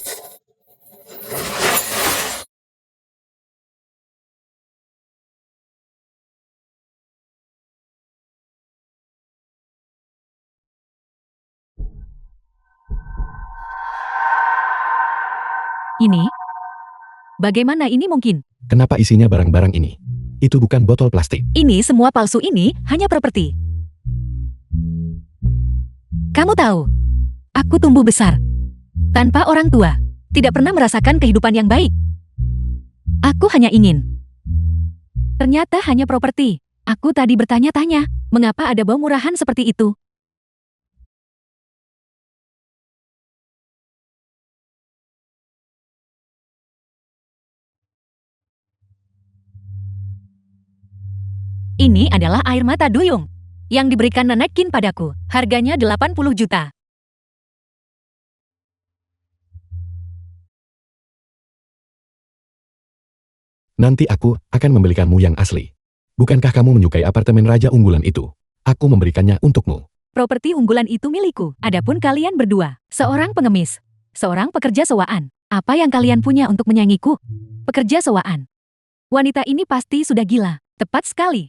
Ini? Bagaimana ini mungkin? Kenapa isinya barang-barang ini? Itu bukan botol plastik. Ini semua palsu, ini hanya properti. Kamu tahu, aku tumbuh besar tanpa orang tua, tidak pernah merasakan kehidupan yang baik. Aku hanya ingin. Ternyata hanya properti. Aku tadi bertanya-tanya, mengapa ada bau murahan seperti itu? Ini adalah air mata duyung yang diberikan Nenek Qin padaku. Harganya 80 juta. Nanti aku akan membelikanmu yang asli. Bukankah kamu menyukai apartemen raja unggulan itu? Aku memberikannya untukmu. Properti unggulan itu milikku. Adapun kalian berdua, seorang pengemis, seorang pekerja sewaan. Apa yang kalian punya untuk menyayangiku? Pekerja sewaan. Wanita ini pasti sudah gila. Tepat sekali.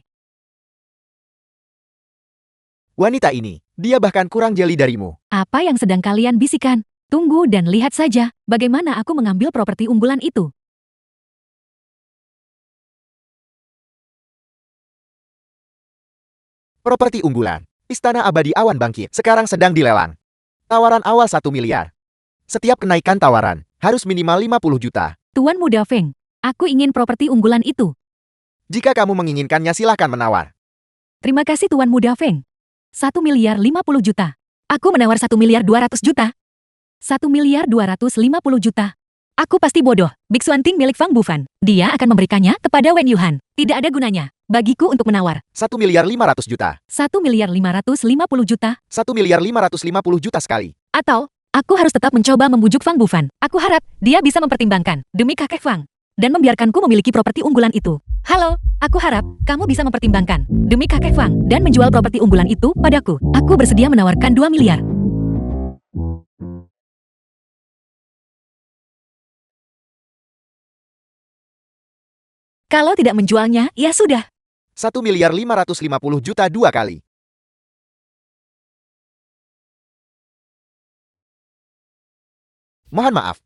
Wanita ini, dia bahkan kurang jeli darimu. Apa yang sedang kalian bisikan? Tunggu dan lihat saja bagaimana aku mengambil properti unggulan itu. Properti unggulan, Istana Abadi Awan Bangkit, sekarang sedang dilelang. Tawaran awal 1 miliar. Setiap kenaikan tawaran, harus minimal 50 juta. Tuan Muda Feng, aku ingin properti unggulan itu. Jika kamu menginginkannya silahkan menawar. Terima kasih Tuan Muda Feng. 1 miliar 50 juta. Aku menawar 1 miliar 200 juta. 1 miliar 250 juta. Aku pasti bodoh. Biksuanting milik Fang Bufan. Dia akan memberikannya kepada Wen Yuhan. Tidak ada gunanya bagiku untuk menawar. 1 miliar 500 juta. 1 miliar 550 juta. 1 miliar 550 juta sekali. Atau, aku harus tetap mencoba membujuk Fang Bufan. Aku harap dia bisa mempertimbangkan demi kakek Fang dan membiarkanku memiliki properti unggulan itu. Halo, aku harap kamu bisa mempertimbangkan demi kakek Fang dan menjual properti unggulan itu padaku. Aku bersedia menawarkan 2 miliar. Kalau tidak menjualnya, ya sudah. 1 miliar 550 juta 2 kali. Mohon maaf.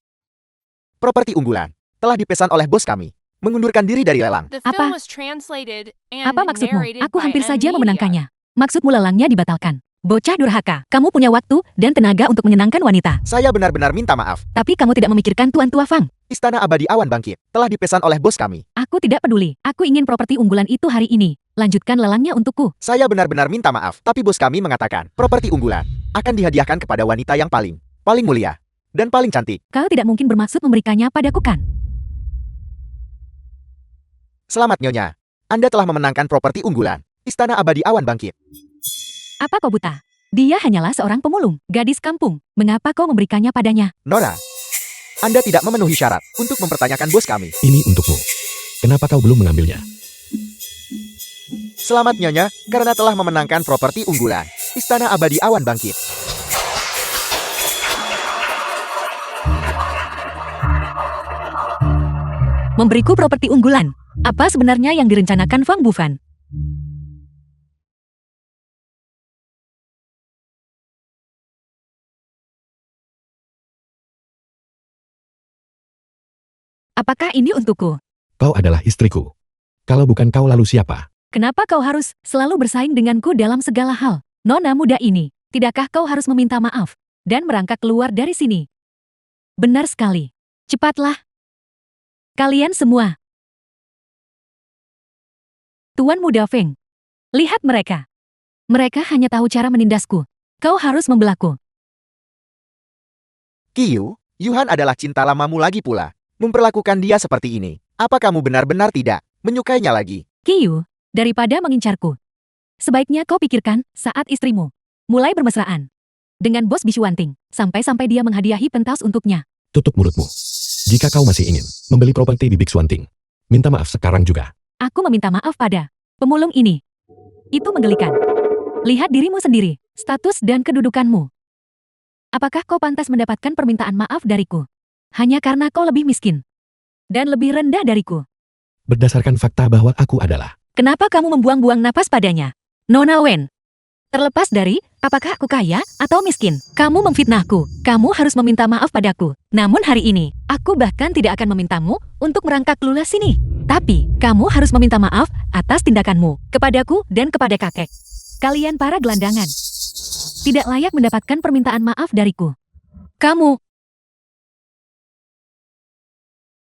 Properti unggulan telah dipesan oleh bos kami. Mengundurkan diri dari lelang. The Apa? film was translated and Apa maksudmu? narrated Aku by hampir M saja Media. memenangkannya. Maksudmu lelangnya dibatalkan. Bocah durhaka, kamu punya waktu dan tenaga untuk menyenangkan wanita. Saya benar-benar minta maaf. Tapi kamu tidak memikirkan Tuan Tua Fang. Istana Abadi Awan Bangkit telah dipesan oleh bos kami. Aku tidak peduli. Aku ingin properti unggulan itu hari ini. Lanjutkan lelangnya untukku. Saya benar-benar minta maaf. Tapi bos kami mengatakan, properti unggulan akan dihadiahkan kepada wanita yang paling mulia dan paling cantik. Kau tidak mungkin bermaksud memberikannya padaku kan? Selamat Nyonya. Anda telah memenangkan properti unggulan Istana Abadi Awan Bangkit. Apa kau buta? Dia hanyalah seorang pemulung, gadis kampung. Mengapa kau memberikannya padanya? Nora, Anda tidak memenuhi syarat untuk mempertanyakan bos kami. Ini untukmu. Kenapa kau belum mengambilnya? Selamat Nyonya, karena telah memenangkan properti unggulan. Istana Abadi Awan Bangkit. Memberiku properti unggulan. Apa sebenarnya yang direncanakan Fang Bufan? Apakah ini untukku? Kau adalah istriku. Kalau bukan kau lalu siapa? Kenapa kau harus selalu bersaing denganku dalam segala hal? Nona muda ini, tidakkah kau harus meminta maaf dan merangkak keluar dari sini? Benar sekali. Cepatlah. Kalian semua. Tuan muda Feng. Lihat mereka. Mereka hanya tahu cara menindasku. Kau harus membelaku. Qiyu, Yuhan adalah cinta lamamu lagi pula. Memperlakukan dia seperti ini. Apa kamu benar-benar tidak menyukainya lagi? Qiyu, daripada mengincarku, sebaiknya kau pikirkan saat istrimu mulai bermesraan dengan bos Bisuanting, sampai-sampai dia menghadiahi pentas untuknya. Tutup mulutmu. Jika kau masih ingin membeli properti di Biksuanting, minta maaf sekarang juga. Aku meminta maaf pada pemulung ini. Itu menggelikan. Lihat dirimu sendiri, status dan kedudukanmu. Apakah kau pantas mendapatkan permintaan maaf dariku? Hanya karena kau lebih miskin dan lebih rendah dariku. Berdasarkan fakta bahwa aku adalah. Kenapa kamu membuang-buang napas padanya? Nona Wen. Terlepas dari apakah aku kaya atau miskin, kamu memfitnahku. Kamu harus meminta maaf padaku. Namun hari ini, aku bahkan tidak akan memintamu untuk merangkak lulas sini. Tapi, kamu harus meminta maaf atas tindakanmu kepadaku dan kepada kakek. Kalian para gelandangan tidak layak mendapatkan permintaan maaf dariku. Kamu.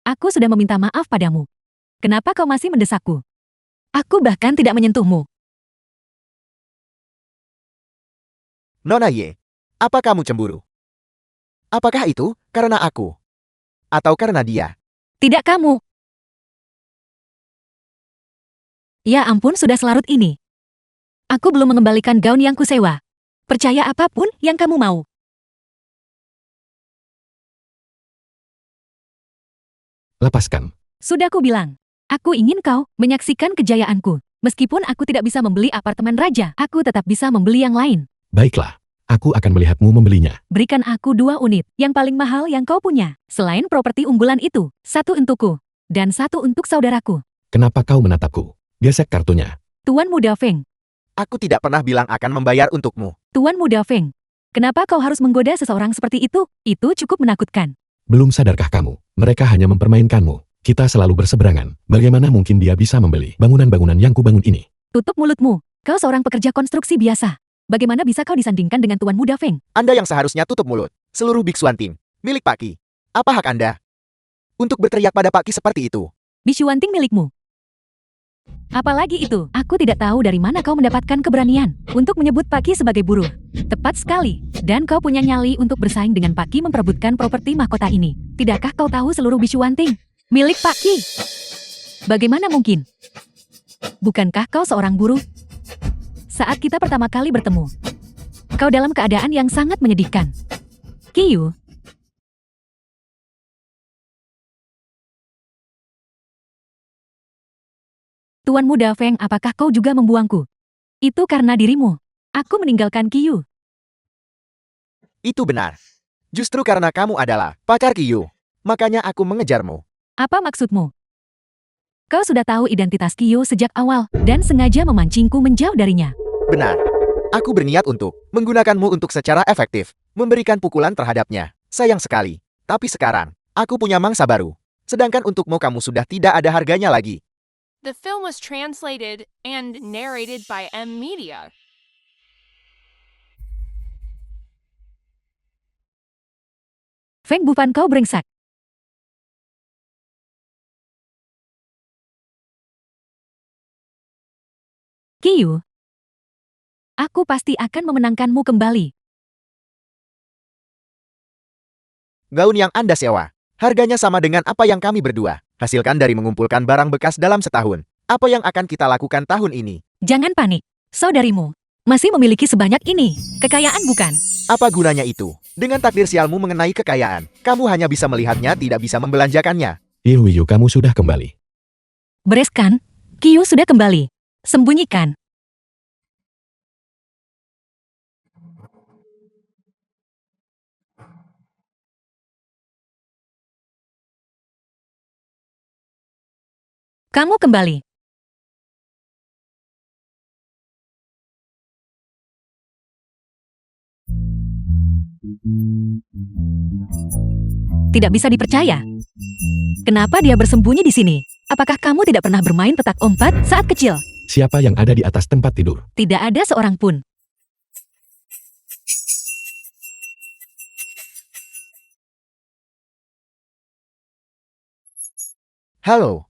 Aku sudah meminta maaf padamu. Kenapa kau masih mendesakku? Aku bahkan tidak menyentuhmu. Nona Ye, apa kamu cemburu? Apakah itu karena aku? Atau karena dia? Tidak kamu. Ya ampun, sudah selarut ini. Aku belum mengembalikan gaun yang kusewa. Percaya apapun yang kamu mau. Lepaskan. Sudah ku bilang, aku ingin kau menyaksikan kejayaanku. Meskipun aku tidak bisa membeli apartemen raja, aku tetap bisa membeli yang lain. Baiklah, aku akan melihatmu membelinya. Berikan aku 2 unit, yang paling mahal yang kau punya. Selain properti unggulan itu, 1 untukku, dan 1 untuk saudaraku. Kenapa kau menatapku? Gesek kartunya. Tuan muda Feng, Aku tidak pernah bilang akan membayar untukmu. Tuan muda Feng. Kenapa kau harus menggoda seseorang seperti itu? Itu cukup menakutkan. Belum sadarkah kamu? Mereka hanya mempermainkanmu. Kita selalu berseberangan. Bagaimana mungkin dia bisa membeli bangunan-bangunan yang kubangun ini? Tutup mulutmu. Kau seorang pekerja konstruksi biasa. Bagaimana bisa kau disandingkan dengan Tuan muda Feng? Anda yang seharusnya tutup mulut. Seluruh Biksuanting milik Pak Qi. Apa hak Anda untuk berteriak pada Pak Qi seperti itu? Bisuanting milikmu. Apalagi itu, aku tidak tahu dari mana kau mendapatkan keberanian untuk menyebut Pak Qi sebagai buruh. Tepat sekali. Dan kau punya nyali untuk bersaing dengan Pak Qi memperebutkan properti mahkota ini. Tidakkah kau tahu seluruh Bisuanting milik Pak Qi? Bagaimana mungkin? Bukankah kau seorang buruh? Saat kita pertama kali bertemu, kau dalam keadaan yang sangat menyedihkan. Qiyu, Tuan muda Feng, apakah kau juga membuangku? Itu karena dirimu. Aku meninggalkan Qiyu. Itu benar. Justru karena kamu adalah pacar Qiyu. Makanya aku mengejarmu. Apa maksudmu? Kau sudah tahu identitas Qiyu sejak awal dan sengaja memancingku menjauh darinya. Benar. Aku berniat untuk menggunakanmu untuk secara efektif. Memberikan pukulan terhadapnya. Sayang sekali. Tapi sekarang, aku punya mangsa baru. Sedangkan untukmu kamu sudah tidak ada harganya lagi. The film was translated and narrated by M Media. Feng Bufan, kau brengsek. Qiyu, aku pasti akan memenangkanmu kembali. Gaun yang Anda sewa, harganya sama dengan apa yang kami berdua hasilkan dari mengumpulkan barang bekas dalam setahun. Apa yang akan kita lakukan tahun ini? Jangan panik, saudarimu masih memiliki sebanyak ini. Kekayaan bukan? Apa gunanya itu? Dengan takdir sialmu mengenai kekayaan, kamu hanya bisa melihatnya, tidak bisa membelanjakannya. Ilwiyu, kamu sudah kembali. Bereskan. Kiyu sudah kembali. Sembunyikan. Kamu kembali. Tidak bisa dipercaya. Kenapa dia bersembunyi di sini? Apakah kamu tidak pernah bermain petak umpet saat kecil? Siapa yang ada di atas tempat tidur? Tidak ada seorang pun. Halo,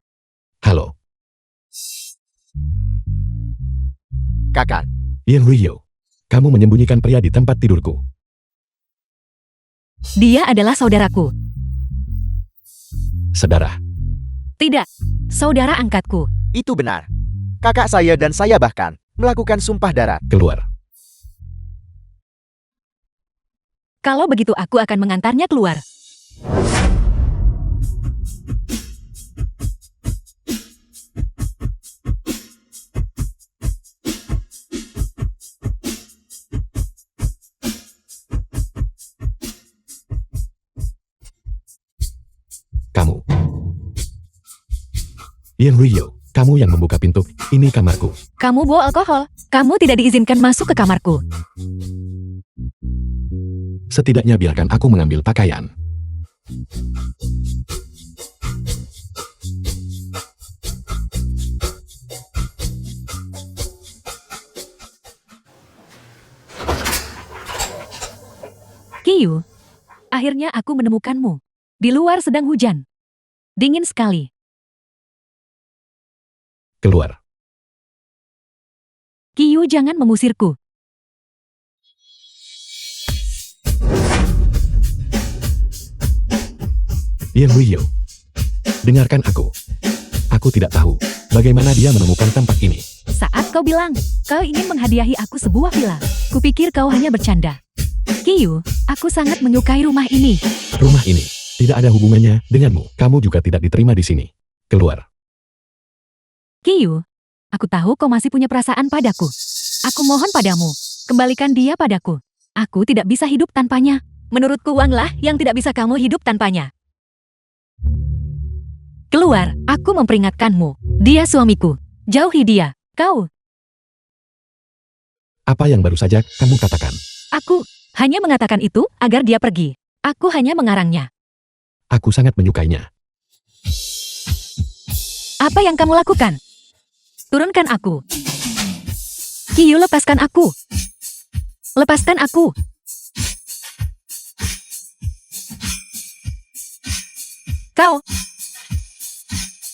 Halo, kakak. Yen Ryo. Kamu menyembunyikan pria di tempat tidurku. Dia adalah saudaraku. Saudara, Tidak, saudara angkatku. Itu benar. Kakak saya dan saya bahkan melakukan sumpah darat. keluar. Kalau begitu aku akan mengantarnya keluar. Kamu. Yen Ryo, kamu yang membuka pintu. Ini kamarku. Kamu bawa alkohol. Kamu tidak diizinkan masuk ke kamarku. Setidaknya biarkan aku mengambil pakaian. Kiyu, akhirnya aku menemukanmu. Di luar sedang hujan. Dingin sekali. Keluar. Kiyu, jangan mengusirku. Yen Ryo. Dengarkan aku. Aku tidak tahu bagaimana dia menemukan tempat ini. Saat kau bilang, kau ingin menghadiahi aku sebuah villa. Kupikir kau hanya bercanda. Kiyu, aku sangat menyukai rumah ini. Rumah ini tidak ada hubungannya denganmu. Kamu juga tidak diterima di sini. Keluar. Kiyu, aku tahu kau masih punya perasaan padaku. Aku mohon padamu, kembalikan dia padaku. Aku tidak bisa hidup tanpanya. Menurutku uanglah yang tidak bisa kamu hidup tanpanya. Keluar, aku memperingatkanmu. Dia suamiku. Jauhi dia. Kau, Apa yang baru saja kamu katakan? aku hanya mengatakan itu agar dia pergi. Aku hanya mengarangnya. Aku sangat menyukainya. Apa yang kamu lakukan? Turunkan aku. Kiyu, lepaskan aku. Lepaskan aku. Kau,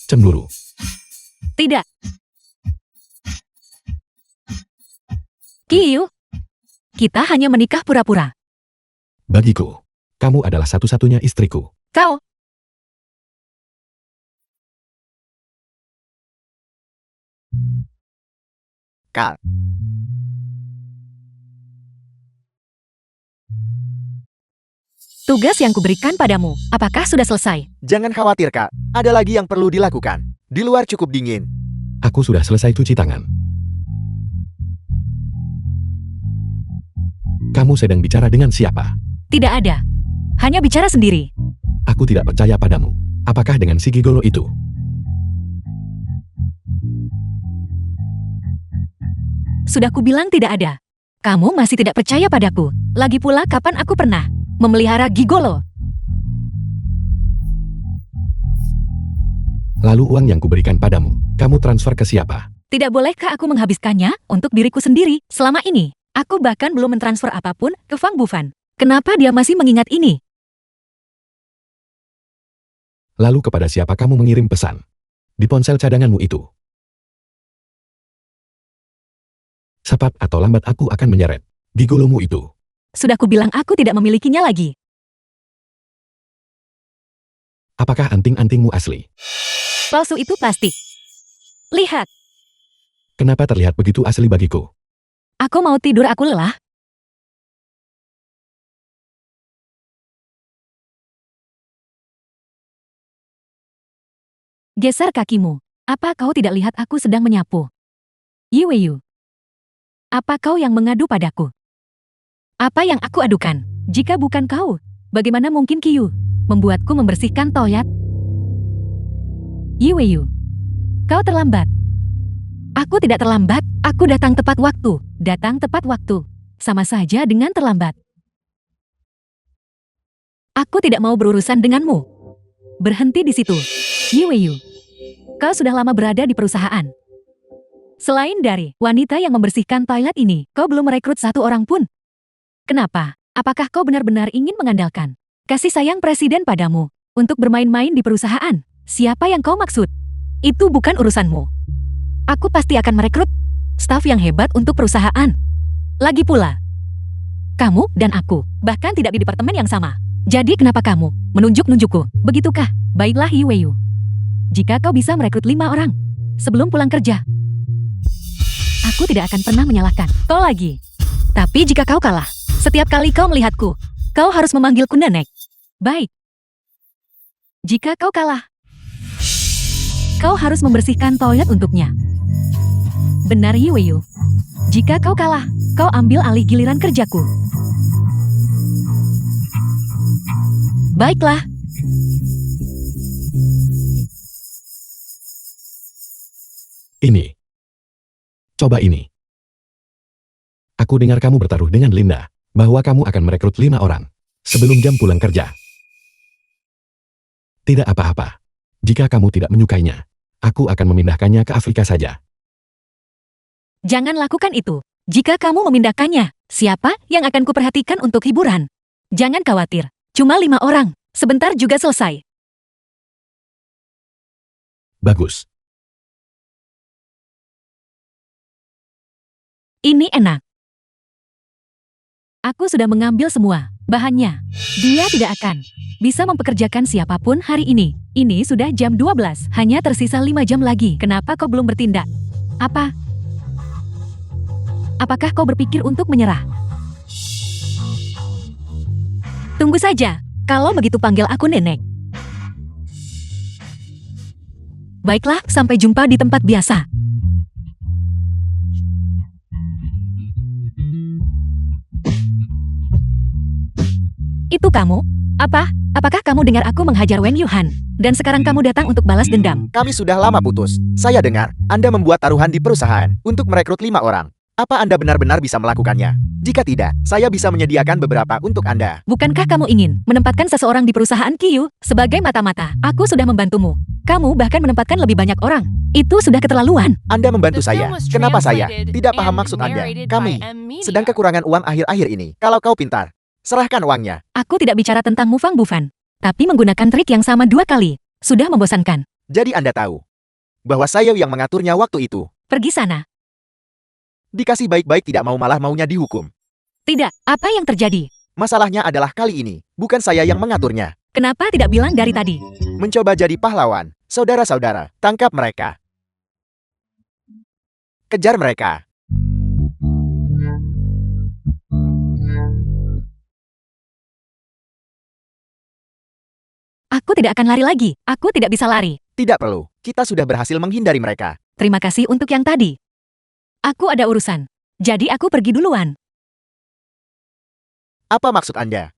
Cemburu. tidak. Kiyu, kita hanya menikah pura-pura. Bagiku, kamu adalah satu-satunya istriku. Kau, Kak, tugas yang kuberikan padamu, apakah sudah selesai? jangan khawatir kak. Ada lagi yang perlu dilakukan. Di luar cukup dingin. Aku sudah selesai cuci tangan. Kamu sedang bicara dengan siapa? Tidak ada. Hanya bicara sendiri. Aku tidak percaya padamu. Apakah dengan si gigolo itu? Sudah kubilang tidak ada. Kamu masih tidak percaya padaku. Lagi pula kapan aku pernah memelihara gigolo? Lalu uang yang kuberikan padamu, kamu transfer ke siapa? Tidak bolehkah aku menghabiskannya untuk diriku sendiri? Selama ini, aku bahkan belum mentransfer apapun ke Fang Bufan. Kenapa dia masih mengingat ini? Lalu kepada siapa kamu mengirim pesan? Di ponsel cadanganmu itu. Cepat atau lambat aku akan menyeret gigolomu itu. Sudah kubilang aku tidak memilikinya lagi. Apakah anting-antingmu asli? Palsu itu plastik. Lihat, Kenapa terlihat begitu asli bagiku? aku mau tidur, aku lelah. Geser kakimu. Apa kau tidak lihat aku sedang menyapu? Yi Weiyu. Apa kau yang mengadu padaku? Apa yang aku adukan? Jika bukan kau, bagaimana mungkin Qiyu membuatku membersihkan toilet? Yi Weiyu, kau terlambat. Aku tidak terlambat, aku datang tepat waktu. Datang tepat waktu. Sama saja dengan terlambat. Aku tidak mau berurusan denganmu. Berhenti di situ. Yi Weiyu, kau sudah lama berada di perusahaan. Selain dari wanita yang membersihkan toilet ini, kau belum merekrut satu orang pun. Kenapa? Apakah kau benar-benar ingin mengandalkan kasih sayang presiden padamu untuk bermain-main di perusahaan? Siapa yang kau maksud? Itu bukan urusanmu. Aku pasti akan merekrut staf yang hebat untuk perusahaan. Lagi pula, kamu dan aku bahkan tidak di departemen yang sama. Jadi kenapa kamu menunjuk-nunjukku? Begitukah? Baiklah Yi Weiyu. Jika kau bisa merekrut 5 orang sebelum pulang kerja, aku tidak akan pernah menyalahkan kau lagi. Tapi jika kau kalah, setiap kali kau melihatku, kau harus memanggilku nenek. Baik. Jika kau kalah, kau harus membersihkan toilet untuknya. Benar Yi Weiyu. Jika kau kalah, kau ambil alih giliran kerjaku. Baiklah. Ini. Coba ini. Aku dengar kamu bertaruh dengan Linda, bahwa kamu akan merekrut 5 orang sebelum jam pulang kerja. Tidak apa-apa. Jika kamu tidak menyukainya, aku akan memindahkannya ke Afrika saja. Jangan lakukan itu. Jika kamu memindahkannya, siapa yang akan kuperhatikan untuk hiburan? Jangan khawatir. Cuma 5 orang. Sebentar juga selesai. Bagus. Ini enak. Aku sudah mengambil semua bahannya. Dia tidak akan bisa mempekerjakan siapapun hari ini. Ini sudah jam 12. Hanya tersisa 5 jam lagi. Kenapa kau belum bertindak? Apa? Apakah kau berpikir untuk menyerah? Tunggu saja. Kalau begitu panggil aku nenek. Baiklah, sampai jumpa di tempat biasa. Itu kamu? Apa? Apakah kamu dengar aku menghajar Wen Yuhan? Dan sekarang kamu datang untuk balas dendam? Kami sudah lama putus. Saya dengar Anda membuat taruhan di perusahaan untuk merekrut 5 orang. Apa Anda benar-benar bisa melakukannya? Jika tidak, saya bisa menyediakan beberapa untuk Anda. Bukankah kamu ingin menempatkan seseorang di perusahaan Qiyu sebagai mata-mata? Aku sudah membantumu. Kamu bahkan menempatkan lebih banyak orang. Itu sudah keterlaluan. Anda membantu The saya. film was Kenapa saya translated tidak paham and maksud Anda? narrated Kami by M Media. sedang kekurangan uang akhir-akhir ini. Kalau kau pintar, serahkan uangnya. Aku tidak bicara tentang Mufang Bufan. Tapi menggunakan trik yang sama 2 kali. Sudah membosankan. Jadi Anda tahu bahwa saya yang mengaturnya waktu itu. Pergi sana. Dikasih baik-baik tidak mau malah maunya dihukum. Tidak, apa yang terjadi? Masalahnya adalah kali ini, bukan saya yang mengaturnya. Kenapa tidak bilang dari tadi? Mencoba jadi pahlawan. Saudara-saudara, tangkap mereka. Kejar mereka. Aku tidak akan lari lagi. Aku tidak bisa lari. Tidak perlu, kita sudah berhasil menghindari mereka. Terima kasih untuk yang tadi. Aku ada urusan. Jadi aku pergi duluan. Apa maksud Anda?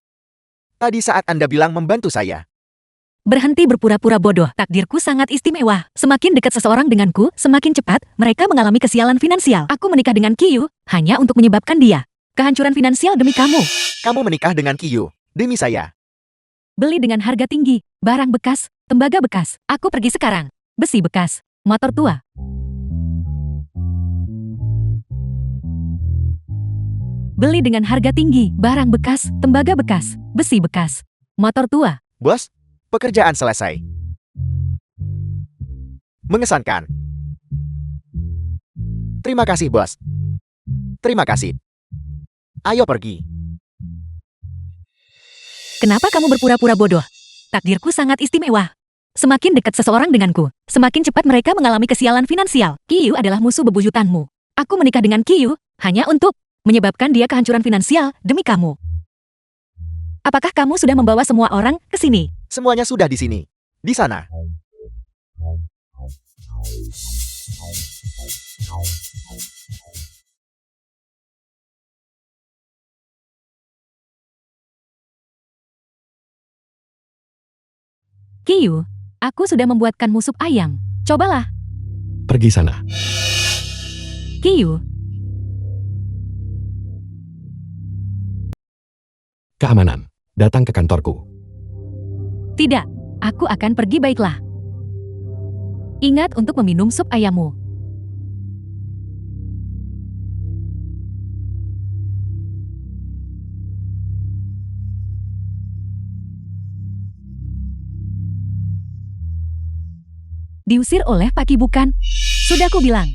Tadi saat Anda bilang membantu saya. Berhenti berpura-pura bodoh. Takdirku sangat istimewa. Semakin dekat seseorang denganku, semakin cepat mereka mengalami kesialan finansial. Aku menikah dengan Qiyu hanya untuk menyebabkan dia kehancuran finansial demi kamu. Kamu menikah dengan Qiyu demi saya. Beli dengan harga tinggi, barang bekas, tembaga bekas. Aku pergi sekarang. Besi bekas, motor tua. Beli dengan harga tinggi, barang bekas, tembaga bekas, besi bekas, motor tua. Bos, pekerjaan selesai. Mengesankan. Terima kasih, bos. Terima kasih. Ayo pergi. Kenapa kamu berpura-pura bodoh? Takdirku sangat istimewa. Semakin dekat seseorang denganku, semakin cepat mereka mengalami kesialan finansial. Qiyu adalah musuh bebuyutanmu. Aku menikah dengan Qiyu hanya untuk menyebabkan dia kehancuran finansial demi kamu. Apakah kamu sudah membawa semua orang ke sini? Semuanya sudah di sini. Di sana. Kiyu, aku sudah membuatkanmu sup ayam. Cobalah. Pergi sana. Kiyu, Keamanan. Datang ke kantorku. tidak. Aku akan pergi baiklah. Ingat untuk meminum sup ayammu. Diusir oleh Pak Ki bukan? Sudah ku bilang.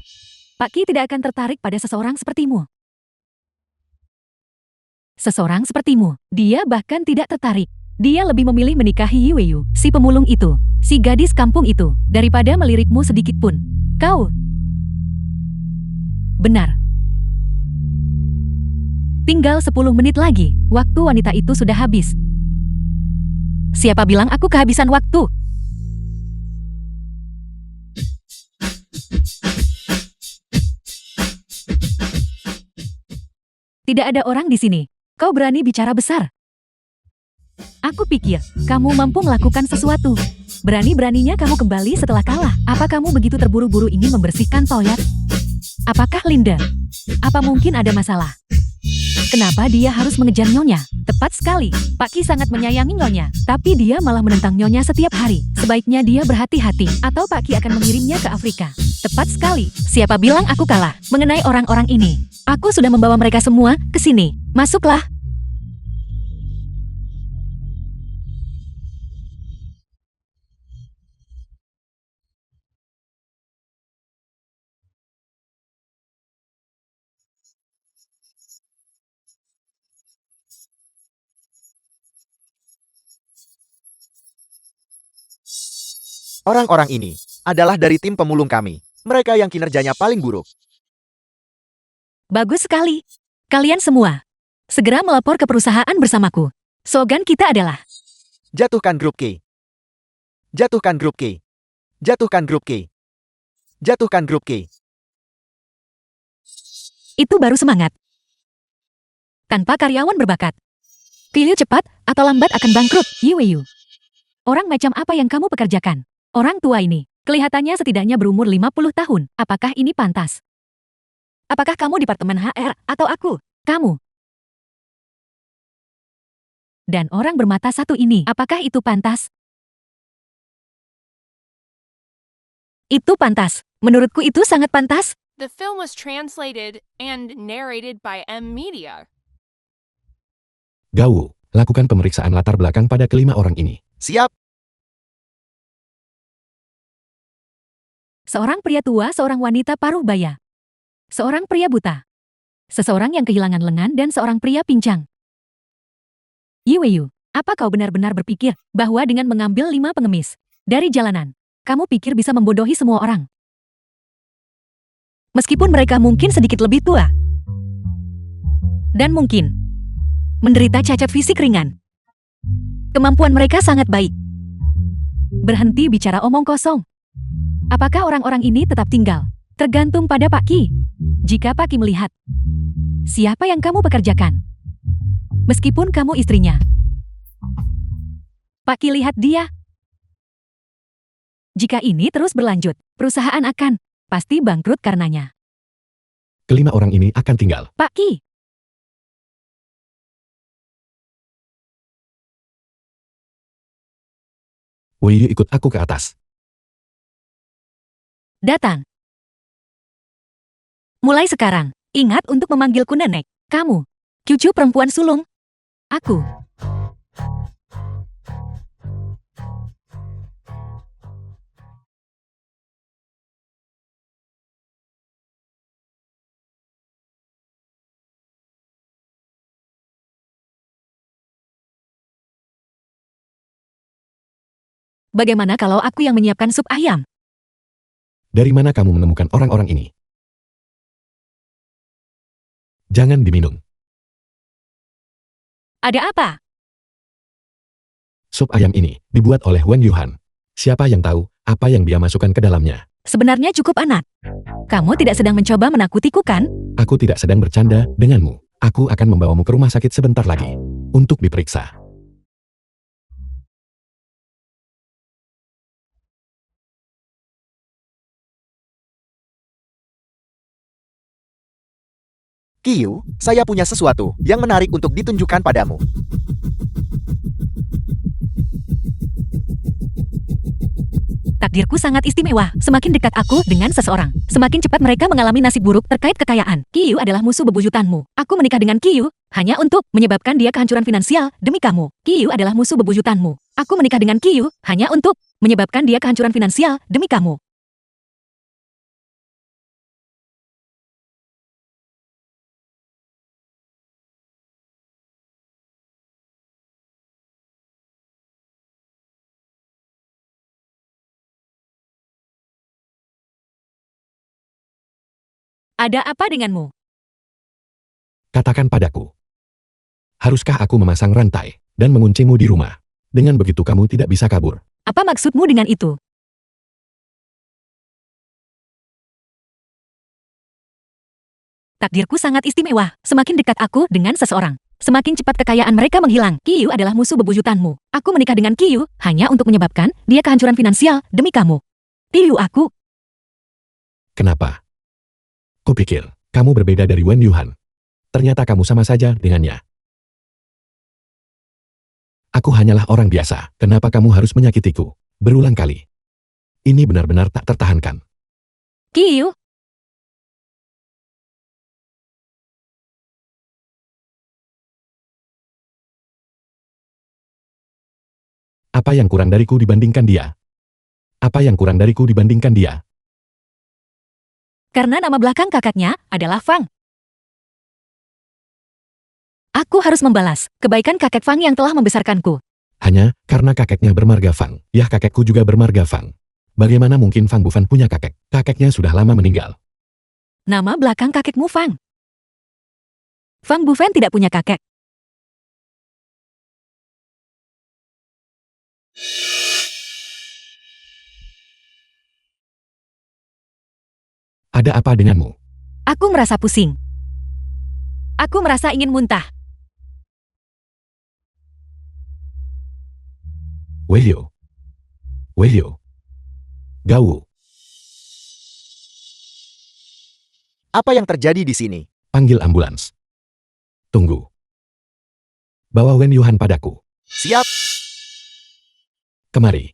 Pak Ki tidak akan tertarik pada seseorang sepertimu. Seseorang sepertimu, dia bahkan tidak tertarik. Dia lebih memilih menikahi Yiweyu, si pemulung itu, si gadis kampung itu, daripada melirikmu sedikit pun. Kau. Benar. Tinggal 10 menit lagi, waktu wanita itu sudah habis. Siapa bilang aku kehabisan waktu? Tidak ada orang di sini. Kau berani bicara besar. Aku pikir, kamu mampu melakukan sesuatu. Berani-beraninya kamu kembali setelah kalah. Apa kamu begitu terburu-buru ingin membersihkan toilet? Apakah Linda? Apa mungkin ada masalah? Kenapa dia harus mengejar Nyonya? Tepat sekali, Pak Ki sangat menyayangi Nyonya. Tapi dia malah menentang Nyonya setiap hari. Sebaiknya dia berhati-hati, atau Pak Ki akan mengirimnya ke Afrika. Tepat sekali, siapa bilang aku kalah? Mengenai orang-orang ini, aku sudah membawa mereka semua ke sini. Masuklah. Orang-orang ini adalah dari tim pemulung kami. Mereka yang kinerjanya paling buruk. Bagus sekali. Kalian semua, segera melapor ke perusahaan bersamaku. Slogan kita adalah, Jatuhkan grup K. Jatuhkan grup K. Jatuhkan grup K. Jatuhkan grup K. itu baru semangat. Tanpa karyawan berbakat, Pilih cepat atau lambat akan bangkrut, Yiweyu. Orang macam apa yang kamu pekerjakan? Orang tua ini, kelihatannya setidaknya berumur 50 tahun. Apakah ini pantas? Apakah kamu departemen HR atau aku? Kamu. Dan orang bermata satu ini, apakah itu pantas? Itu pantas. Menurutku itu sangat pantas. The film was translated and narrated by M Media. Gao, lakukan pemeriksaan latar belakang pada kelima orang ini. Siap. Seorang pria tua, seorang wanita paruh baya. Seorang pria buta. Seseorang yang kehilangan lengan dan seorang pria pincang. Yiweyu, apa kau benar-benar berpikir bahwa dengan mengambil 5 pengemis dari jalanan, kamu pikir bisa membodohi semua orang? Meskipun mereka mungkin sedikit lebih tua. Dan mungkin menderita cacat fisik ringan. Kemampuan mereka sangat baik. Berhenti bicara omong kosong. Apakah orang-orang ini tetap tinggal? Tergantung pada Pak Ki. Jika Pak Ki melihat, siapa yang kamu pekerjakan? Meskipun kamu istrinya. Pak Ki lihat dia. Jika ini terus berlanjut, perusahaan akan pasti bangkrut karenanya. Kelima orang ini akan tinggal. Pak Ki. Wei ikut aku ke atas. Datang. Mulai sekarang, ingat untuk memanggilku nenek. Kamu, cucu perempuan sulung. Aku. Bagaimana kalau aku yang menyiapkan sup ayam? Dari mana kamu menemukan orang-orang ini? Jangan diminum. Ada apa? Sup ayam ini dibuat oleh Wang Yuhan. Siapa yang tahu apa yang dia masukkan ke dalamnya? Sebenarnya cukup anat. Kamu tidak sedang mencoba menakutiku kan? Aku tidak sedang bercanda denganmu. Aku akan membawamu ke rumah sakit sebentar lagi. Untuk diperiksa. Kiyu, saya punya sesuatu yang menarik untuk ditunjukkan padamu. Takdirku sangat istimewa. Semakin dekat aku dengan seseorang, semakin cepat mereka mengalami nasib buruk terkait kekayaan. Kiyu adalah musuh bebuyutanmu. Aku menikah dengan Kiyu hanya untuk menyebabkan dia kehancuran finansial demi kamu. Kiyu adalah musuh bebuyutanmu. Aku menikah dengan Kiyu hanya untuk menyebabkan dia kehancuran finansial demi kamu. Ada apa denganmu? Katakan padaku. Haruskah aku memasang rantai dan menguncimu di rumah? Dengan begitu kamu tidak bisa kabur. Apa maksudmu dengan itu? Takdirku sangat istimewa. Semakin dekat aku dengan seseorang, semakin cepat kekayaan mereka menghilang. Kiyu adalah musuh bebuyutanmu. Aku menikah dengan Kiyu hanya untuk menyebabkan dia kehancuran finansial demi kamu. Kiyu aku. Kenapa? Kupikir, kamu berbeda dari Wen Yuhan. Ternyata kamu sama saja dengannya. Aku hanyalah orang biasa. Kenapa kamu harus menyakitiku? Berulang kali. Ini benar-benar tak tertahankan. Kiyu. Apa yang kurang dariku dibandingkan dia? Apa yang kurang dariku dibandingkan dia? Karena nama belakang kakaknya adalah Fang. Aku harus membalas kebaikan kakek Fang yang telah membesarkanku. Hanya karena kakeknya bermarga Fang. Ya, kakekku juga bermarga Fang. Bagaimana mungkin Fang Bufan punya kakek? Kakeknya sudah lama meninggal. Nama belakang kakekmu Fang. Fang Bufan tidak punya kakek. Ada apa denganmu? Aku merasa pusing. Aku merasa ingin muntah. Wehyo. Wehyo. Gawu. Apa yang terjadi di sini? Panggil ambulans. Tunggu. Bawa Wen Yuhan padaku. Siap. Kemari.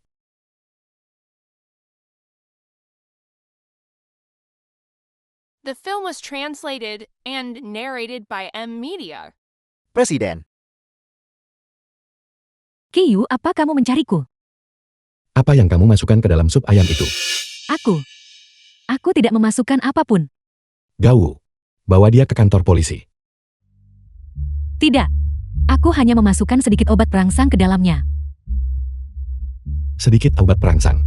The film was translated and narrated by M Media. Presiden. Kiyu, apa kamu mencariku? Apa yang kamu masukkan ke dalam sup ayam itu? Aku tidak memasukkan apapun. Gawu. Bawa dia ke kantor polisi. Tidak. Aku hanya memasukkan sedikit obat perangsang ke dalamnya. Sedikit obat perangsang.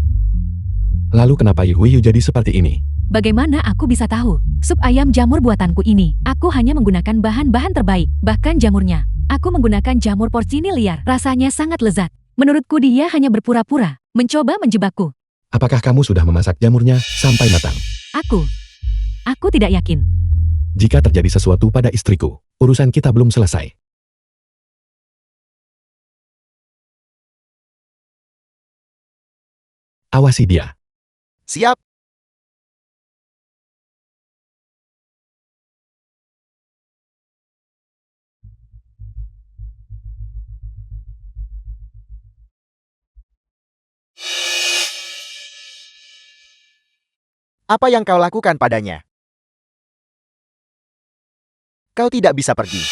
Lalu kenapa Yu jadi seperti ini? Bagaimana aku bisa tahu? Sup ayam jamur buatanku ini. Aku hanya menggunakan bahan-bahan terbaik. Bahkan jamurnya. Aku menggunakan jamur porcini liar. Rasanya sangat lezat. Menurutku dia hanya berpura-pura. Mencoba menjebakku. Apakah kamu sudah memasak jamurnya sampai matang? Aku tidak yakin. Jika terjadi sesuatu pada istriku, urusan kita belum selesai. Awasi dia. Siap. Apa yang kau lakukan padanya? Kau tidak bisa pergi.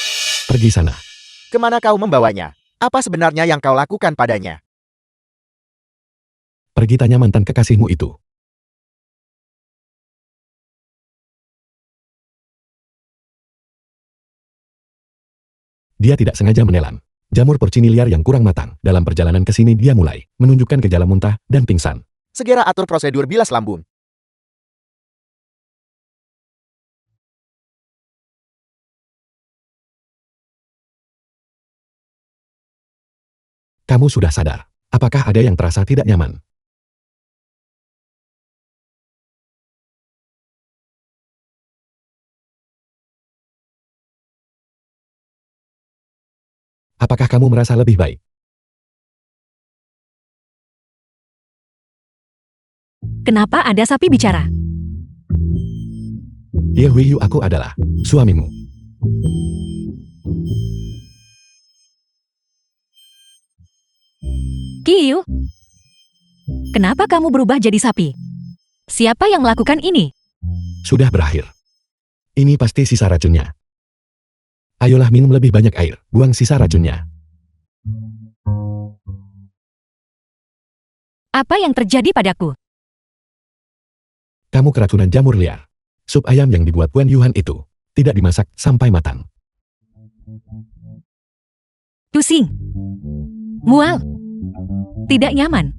Pergi sana. Kemana kau membawanya? Apa sebenarnya yang kau lakukan padanya? Pergi tanya mantan kekasihmu itu. Dia tidak sengaja menelan jamur porcini liar yang kurang matang. Dalam perjalanan ke sini dia mulai menunjukkan gejala muntah dan pingsan. Segera atur prosedur bilas lambung. Kamu sudah sadar. Apakah ada yang terasa tidak nyaman? Apakah kamu merasa lebih baik? Kenapa ada sapi bicara? Ye Huiyu, aku adalah suamimu. Kiyu, kenapa kamu berubah jadi sapi? Siapa yang melakukan ini? Sudah berakhir. Ini pasti sisa racunnya. Ayolah minum lebih banyak air, buang sisa racunnya. Apa yang terjadi padaku? Kamu keracunan jamur liar. Sup ayam yang dibuat Wen Yuhan itu tidak dimasak sampai matang. Pusing. Mual. Tidak nyaman.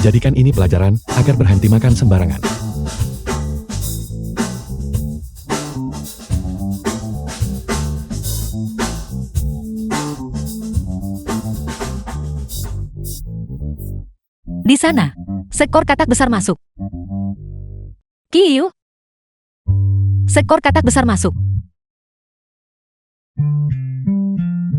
Jadikan ini pelajaran agar berhenti makan sembarangan. Di sana, seekor katak besar masuk. Kiyu. Seekor katak besar masuk.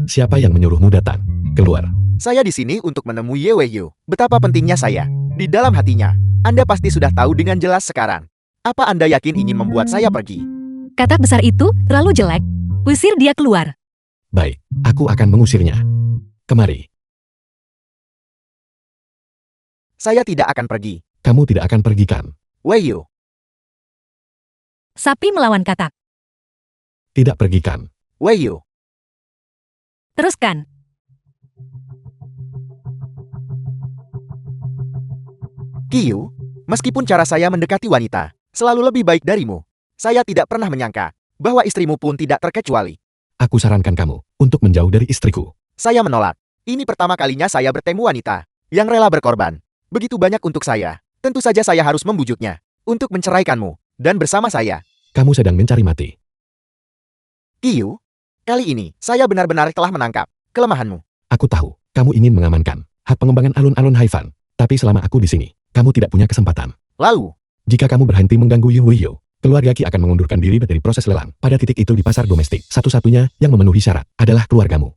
Siapa yang menyuruhmu datang? Keluar. Saya di sini untuk menemui Ye Weiyu. Betapa pentingnya saya. Di dalam hatinya, Anda pasti sudah tahu dengan jelas sekarang. Apa Anda yakin ingin membuat saya pergi? Katak besar itu terlalu jelek. Usir dia keluar. Baik, aku akan mengusirnya. Kemari. Saya tidak akan pergi. Kamu tidak akan pergi kan? Weiyu, Sapi melawan katak. Tidak pergi kan? Weiyu. Teruskan. Kiyu, meskipun cara saya mendekati wanita selalu lebih baik darimu, saya tidak pernah menyangka bahwa istrimu pun tidak terkecuali. Aku sarankan kamu untuk menjauh dari istriku. Saya menolak. Ini pertama kalinya saya bertemu wanita yang rela berkorban begitu banyak untuk saya. Tentu saja saya harus membujuknya untuk menceraikanmu dan bersama saya. Kamu sedang mencari mati. Kiyu, kali ini saya benar-benar telah menangkap kelemahanmu. Aku tahu, kamu ingin mengamankan hak pengembangan alun-alun Haifan. Tapi selama aku di sini, kamu tidak punya kesempatan. Lalu, Jika kamu berhenti mengganggu Ye Huiyu, keluarga Qi akan mengundurkan diri dari proses lelang. Pada titik itu di pasar domestik, satu-satunya yang memenuhi syarat adalah keluargamu.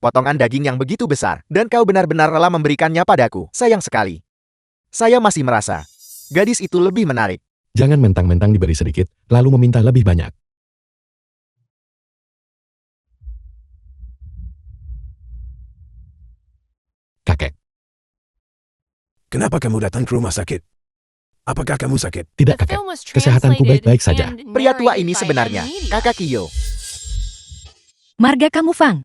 potongan daging yang begitu besar, dan kau benar-benar rela memberikannya padaku. Sayang sekali. Saya masih merasa gadis itu lebih menarik. Jangan mentang-mentang diberi sedikit, lalu meminta lebih banyak. Kakek, Kenapa kamu datang ke rumah sakit? Apakah kamu sakit? tidak The kakek. film was Kesehatanku translated baik-baik saja. and Pria tua narrated ini by sebenarnya Media. kakak Kiyo. Marga kamu Fang.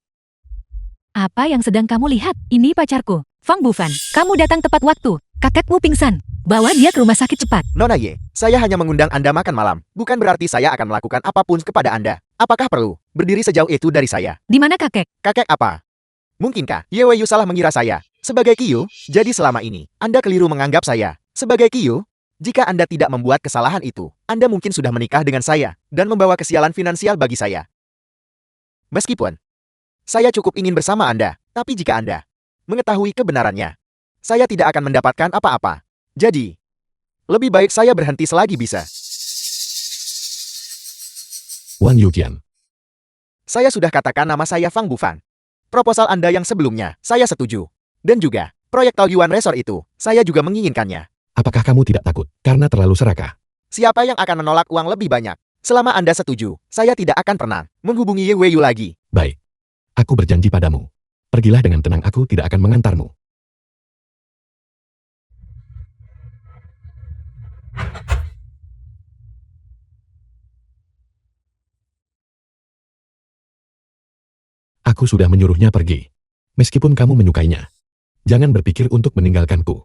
Apa yang sedang kamu lihat? Ini pacarku, Fang Bufan. Kamu datang tepat waktu. Kakekmu pingsan. Bawa dia ke rumah sakit cepat. Nona Ye, saya hanya mengundang Anda makan malam. Bukan berarti saya akan melakukan apapun kepada Anda. Apakah perlu berdiri sejauh itu dari saya? Di mana kakek? Kakek apa? Mungkinkah Ye Weiyu salah mengira saya sebagai Kiyo? Jadi selama ini, Anda keliru menganggap saya sebagai Kiyo? Jika Anda tidak membuat kesalahan itu, Anda mungkin sudah menikah dengan saya dan membawa kesialan finansial bagi saya. Meskipun saya cukup ingin bersama Anda, tapi jika Anda mengetahui kebenarannya, saya tidak akan mendapatkan apa-apa. Jadi, lebih baik saya berhenti selagi bisa. Wang Yuqian. Saya sudah katakan nama saya Fang Bufan. Proposal Anda yang sebelumnya, saya setuju. Dan juga, proyek Taoyuan Resort itu, saya juga menginginkannya. Apakah kamu tidak takut karena terlalu serakah? Siapa yang akan menolak uang lebih banyak? Selama Anda setuju, saya tidak akan pernah menghubungi Ye Weiyu lagi. Baik. Aku berjanji padamu. Pergilah dengan tenang, aku tidak akan mengantarmu. Aku sudah menyuruhnya pergi. Meskipun kamu menyukainya, jangan berpikir untuk meninggalkanku.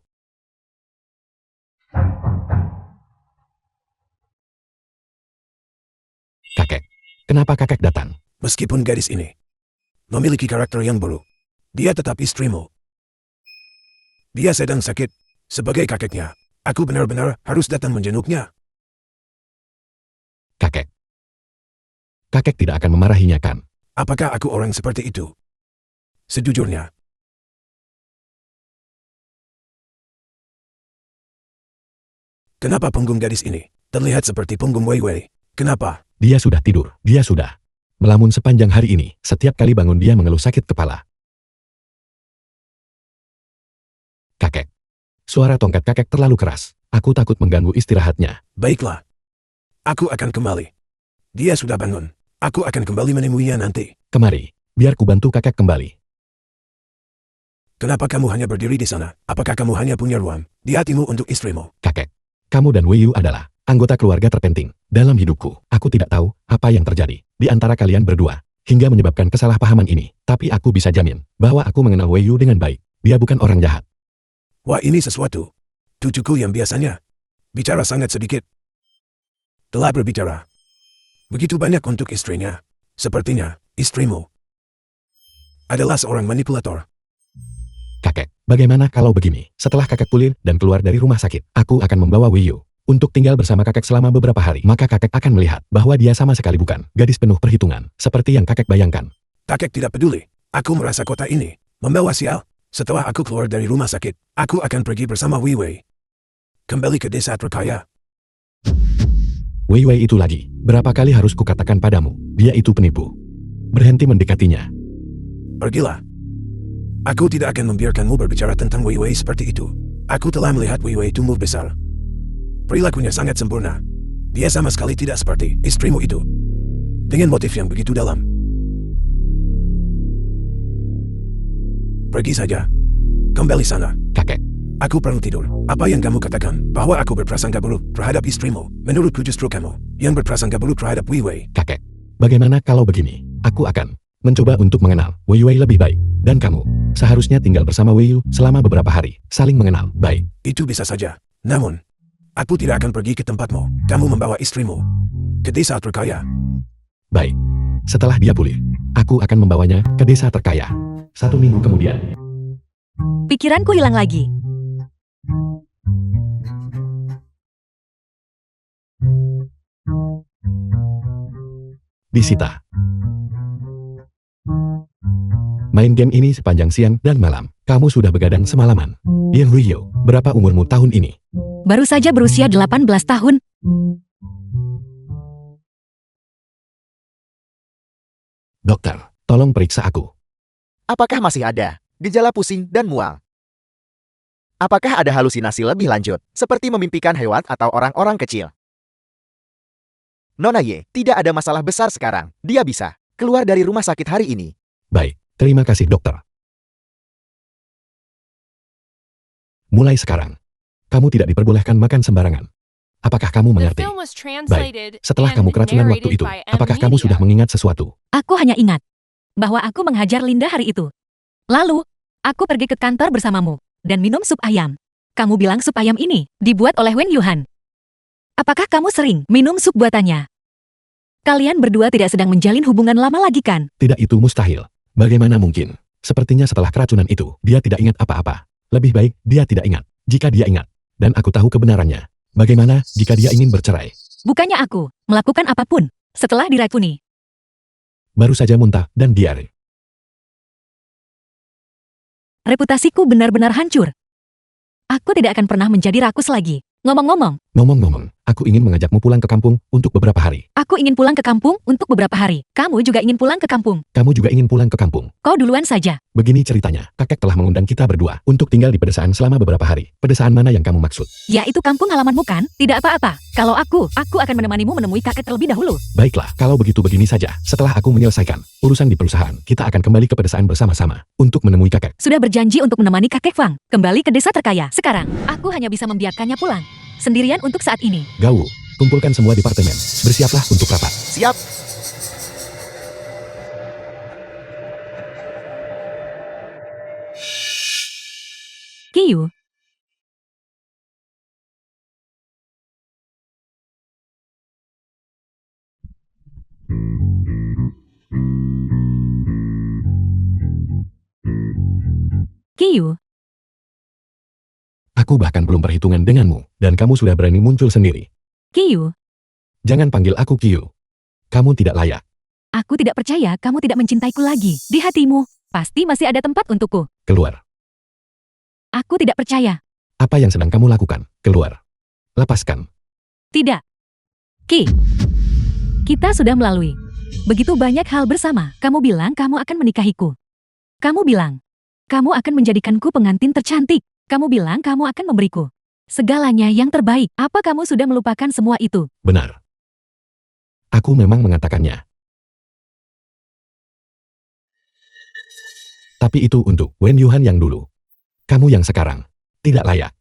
Kakek, kenapa kakek datang? Meskipun gadis ini memiliki karakter yang buruk, dia tetap istrimu. Dia sedang sakit. Sebagai kakeknya, aku benar-benar harus datang menjenguknya. Kakek. Kakek tidak akan memarahinya kan? Apakah aku orang seperti itu? Sejujurnya, kenapa punggung gadis ini terlihat seperti punggung Wei Wei? Kenapa? Dia sudah tidur. Dia sudah melamun sepanjang hari ini. Setiap kali bangun dia mengeluh sakit kepala. Kakek. Suara tongkat kakek terlalu keras. Aku takut mengganggu istirahatnya. Baiklah. Aku akan kembali. Dia sudah bangun. Aku akan kembali menemuinya nanti. Kemari, biar ku bantu kakek kembali. Kenapa kamu hanya berdiri di sana? Apakah kamu hanya punya ruang di hatimu untuk istrimu? Kakek, kamu dan Wei Yu adalah anggota keluarga terpenting dalam hidupku. Aku tidak tahu apa yang terjadi di antara kalian berdua hingga menyebabkan kesalahpahaman ini. Tapi aku bisa jamin bahwa aku mengenal Wei Yu dengan baik. Dia bukan orang jahat. Wah, ini sesuatu. Cucuku yang biasanya bicara sangat sedikit telah berbicara begitu banyak untuk istrinya. Sepertinya istrimu adalah seorang manipulator. Kakek, bagaimana kalau begini? Setelah kakek pulih dan keluar dari rumah sakit, aku akan membawa Wei Yu untuk tinggal bersama kakek selama beberapa hari. Maka kakek akan melihat bahwa dia sama sekali bukan gadis penuh perhitungan, seperti yang kakek bayangkan. Kakek tidak peduli. Aku merasa kota ini membawa sial. Setelah aku keluar dari rumah sakit, aku akan pergi bersama Wei Wei. Kembali ke desa terkaya. Wei Wei itu lagi. Berapa kali harus kukatakan padamu, dia itu penipu. Berhenti mendekatinya. Pergilah. Aku tidak akan membiarkanmu berbicara tentang Wei Wei seperti itu. Aku telah melihat Wei Wei tumbuh besar. Perilakunya sangat sempurna. Dia sama sekali tidak seperti istrimu itu. Dengan motif yang begitu dalam. Pergi saja. Kembali sana. Kakek, Aku perlu tidur. Apa yang kamu katakan bahwa aku berprasangka buruk terhadap istrimu? Menurutku justru kamu yang berprasangka buruk terhadap Wei Wei. kakek. Bagaimana kalau begini? Aku akan mencoba untuk mengenal Wei Wei lebih baik. Dan kamu seharusnya tinggal bersama Wei Yu selama beberapa hari. Saling mengenal baik. Itu bisa saja. Namun, aku tidak akan pergi ke tempatmu. Kamu membawa istrimu ke desa terkaya. Baik. Setelah dia pulih, aku akan membawanya ke desa terkaya. 1 minggu kemudian. Pikiranku hilang lagi. Disita. Main game ini sepanjang siang dan malam. Kamu sudah begadang semalaman. Yang Rio, berapa umurmu tahun ini? Baru saja berusia 18 tahun. Dokter, tolong periksa aku. Apakah masih ada gejala pusing dan mual? Apakah ada halusinasi lebih lanjut, seperti memimpikan hewan atau orang-orang kecil? Nona Ye, tidak ada masalah besar sekarang. Dia bisa keluar dari rumah sakit hari ini. Baik, terima kasih dokter. Mulai sekarang, kamu tidak diperbolehkan makan sembarangan. Apakah kamu The mengerti? film was translated Setelah and kamu keracunan waktu narrated itu, by M. apakah kamu sudah Media. mengingat sesuatu? Aku hanya ingat bahwa aku menghajar Linda hari itu. Lalu, aku pergi ke kantor bersamamu dan minum sup ayam. Kamu bilang sup ayam ini dibuat oleh Wen Yuhan. Apakah kamu sering minum sup buatannya? Kalian berdua tidak sedang menjalin hubungan lama lagi kan? Tidak, itu mustahil. Bagaimana mungkin? Sepertinya setelah keracunan itu, dia tidak ingat apa-apa. Lebih baik, dia tidak ingat. Jika dia ingat, dan aku tahu kebenarannya. Bagaimana jika dia ingin bercerai? Bukannya aku melakukan apapun setelah diracuni. Baru saja muntah dan diare. Reputasiku benar-benar hancur. Aku tidak akan pernah menjadi rakus lagi. Ngomong-ngomong, Ngomong-ngomong, aku ingin mengajakmu pulang ke kampung untuk beberapa hari. aku ingin pulang ke kampung untuk beberapa hari. Kamu juga ingin pulang ke kampung. Kamu juga ingin pulang ke kampung. Kau duluan saja. Begini ceritanya, kakek telah mengundang kita berdua untuk tinggal di pedesaan selama beberapa hari. Pedesaan mana yang kamu maksud? Ya, itu kampung halamanmu kan? Tidak apa-apa. Kalau aku akan menemanimu menemui kakek terlebih dahulu. Baiklah, kalau begitu begini saja. Setelah aku menyelesaikan urusan di perusahaan, kita akan kembali ke pedesaan bersama-sama untuk menemui kakek. Sudah berjanji untuk menemani kakek Fang kembali ke desa terkaya. Sekarang, aku hanya bisa membiarkannya pulang. Sendirian untuk saat ini. Gau, kumpulkan semua departemen. Bersiaplah untuk rapat. Siap. Kiyu, Kiyu, Aku bahkan belum perhitungan denganmu, dan kamu sudah berani muncul sendiri. Kiyu. Jangan panggil aku Kiyu. Kamu tidak layak. Aku tidak percaya kamu tidak mencintaiku lagi. Di hatimu, pasti masih ada tempat untukku. Keluar. Aku tidak percaya. Apa yang sedang kamu lakukan? Keluar. Lepaskan. Tidak. Ki. Kita sudah melalui Begitu banyak hal bersama. Kamu bilang kamu akan menikahiku. Kamu bilang, kamu akan menjadikanku pengantin tercantik. Kamu bilang kamu akan memberiku segalanya yang terbaik. Apa kamu sudah melupakan semua itu? Benar. Aku memang mengatakannya. Tapi itu untuk Wen Yuhan yang dulu. Kamu yang sekarang tidak layak.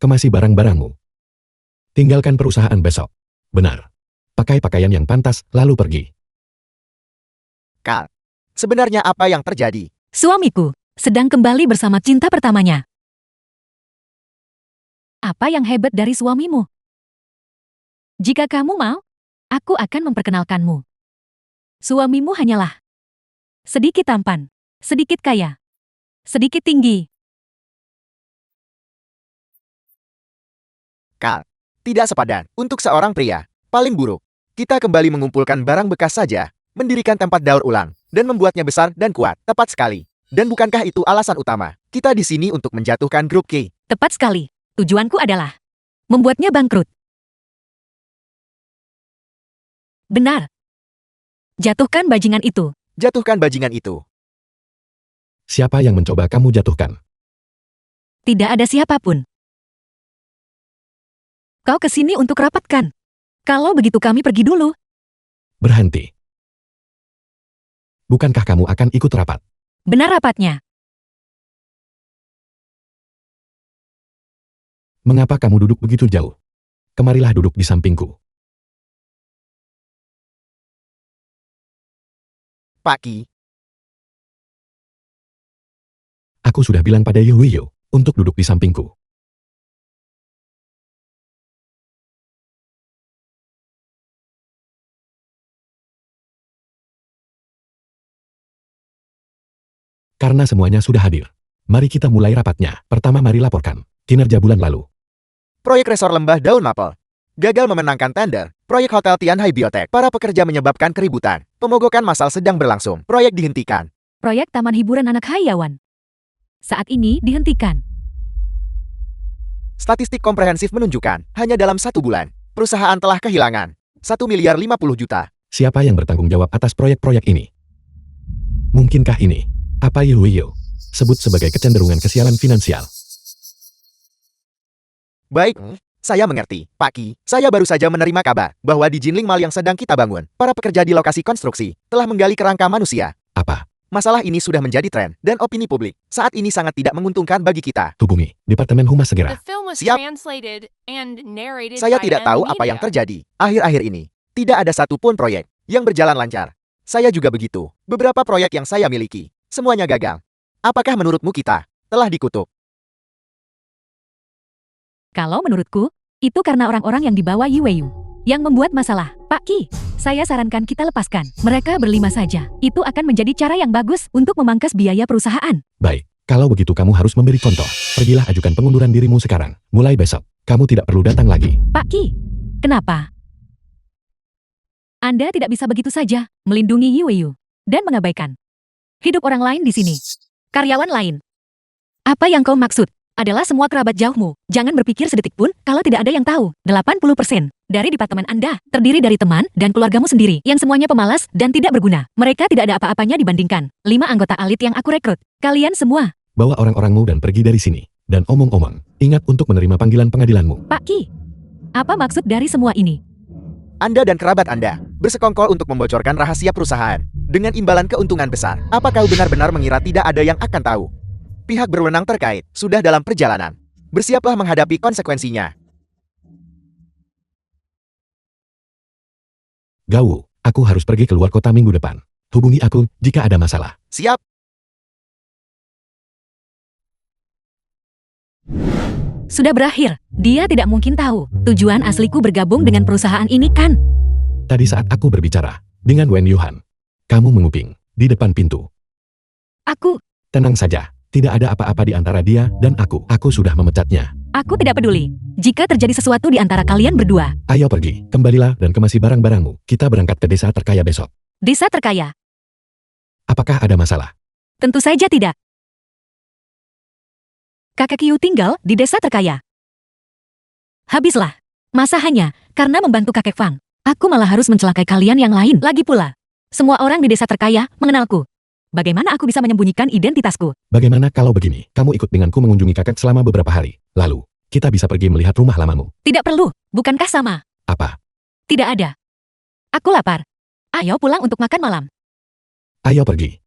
Kemasi barang-barangmu. Tinggalkan perusahaan besok. Benar. Pakai pakaian yang pantas, lalu pergi. Kal, sebenarnya apa yang terjadi? Suamiku sedang kembali bersama cinta pertamanya. Apa yang hebat dari suamimu? Jika kamu mau, aku akan memperkenalkanmu. Suamimu hanyalah sedikit tampan, sedikit kaya, sedikit tinggi. Kal, tidak sepadan. Untuk seorang pria, paling buruk. Kita kembali mengumpulkan barang bekas saja, mendirikan tempat daur ulang, dan membuatnya besar dan kuat. Tepat sekali. Dan bukankah itu alasan utama? Kita di sini untuk menjatuhkan grup K. Tepat sekali. Tujuanku adalah membuatnya bangkrut. Benar. Jatuhkan bajingan itu. Jatuhkan bajingan itu. Siapa yang mencoba kamu jatuhkan? Tidak ada siapapun. Kau kesini untuk rapatkan. Kalau begitu kami pergi dulu. Berhenti. Bukankah kamu akan ikut rapat? Benar rapatnya. Mengapa kamu duduk begitu jauh? Kemarilah duduk di sampingku. Pak Ki, Aku sudah bilang pada Yu Yu untuk duduk di sampingku. Karena semuanya sudah hadir. Mari kita mulai rapatnya. Pertama mari laporkan kinerja bulan lalu. proyek resor lembah daun maple. Gagal memenangkan tender. Proyek hotel Tianhai Biotech. Para pekerja menyebabkan keributan. Pemogokan massal sedang berlangsung. Proyek dihentikan. Proyek Taman Hiburan Anak Hayawan saat ini dihentikan. Statistik komprehensif menunjukkan, hanya dalam 1 bulan, perusahaan telah kehilangan 1.050.000.000. Siapa yang bertanggung jawab atas proyek-proyek ini? Mungkinkah ini apa Yu Yu sebut sebagai kecenderungan kesialan finansial? Baik, saya mengerti, Pak Ki. Saya baru saja menerima kabar bahwa di Jinling Mall yang sedang kita bangun, para pekerja di lokasi konstruksi telah menggali kerangka manusia. Apa? Masalah ini sudah menjadi tren dan opini publik. Saat ini sangat tidak menguntungkan bagi kita. Hubungi Departemen Humas The segera. film was Siap. translated and narrated Saya by tidak M tahu apa yang Media. terjadi. Akhir-akhir ini, tidak ada satupun proyek yang berjalan lancar. Saya juga begitu. Beberapa proyek yang saya miliki, semuanya gagal. Apakah menurutmu kita telah dikutuk? Kalau menurutku, itu karena orang-orang yang dibawa Yu yang membuat masalah. Pak Ki, saya sarankan kita lepaskan. Mereka berlima saja. Itu akan menjadi cara yang bagus untuk memangkas biaya perusahaan. Baik, kalau begitu kamu harus memberi contoh. Pergilah ajukan pengunduran dirimu sekarang. Mulai besok, kamu tidak perlu datang lagi. Pak Ki, kenapa? Anda tidak bisa begitu saja melindungi Yu dan mengabaikan hidup orang lain di sini. Karyawan lain. Apa yang kau maksud? Adalah semua kerabat jauhmu. Jangan berpikir sedetik pun kalau tidak ada yang tahu. 80% dari departemen Anda terdiri dari teman dan keluargamu sendiri yang semuanya pemalas dan tidak berguna. Mereka tidak ada apa-apanya dibandingkan 5 anggota alit yang aku rekrut. Kalian semua. Bawa orang-orangmu dan pergi dari sini. Dan omong-omong, ingat untuk menerima panggilan pengadilanmu. Pak Ki, apa maksud dari semua ini? Anda dan kerabat Anda bersekongkol untuk membocorkan rahasia perusahaan dengan imbalan keuntungan besar. Apa kau benar-benar mengira tidak ada yang akan tahu? Pihak berwenang terkait sudah dalam perjalanan. Bersiaplah menghadapi konsekuensinya. Gawu, aku harus pergi keluar kota minggu depan. Hubungi aku jika ada masalah. Siap? Sudah berakhir. Dia tidak mungkin tahu tujuan asliku bergabung dengan perusahaan ini kan? Tadi saat aku berbicara dengan Wen Yuhan, kamu menguping di depan pintu. Aku Tenang saja, tidak ada apa-apa di antara dia dan aku. Aku sudah memecatnya. tidak peduli. Jika terjadi sesuatu di antara kalian berdua. Ayo pergi, kembalilah dan kemasi barang-barangmu. Kita berangkat ke desa terkaya besok. Desa terkaya. Apakah ada masalah? Tentu saja tidak. Kakek Yu tinggal di desa terkaya. Habislah. Masa hanya karena membantu kakek Fang? Aku malah harus mencelakai kalian yang lain. Lagi pula, semua orang di desa terkaya mengenalku. Bagaimana aku bisa menyembunyikan identitasku? Bagaimana kalau begini? Kamu ikut denganku mengunjungi kakek selama beberapa hari. Lalu, kita bisa pergi melihat rumah lamamu. Tidak perlu, bukankah sama? Apa? Tidak ada. Aku lapar. Ayo pulang untuk makan malam. Ayo pergi.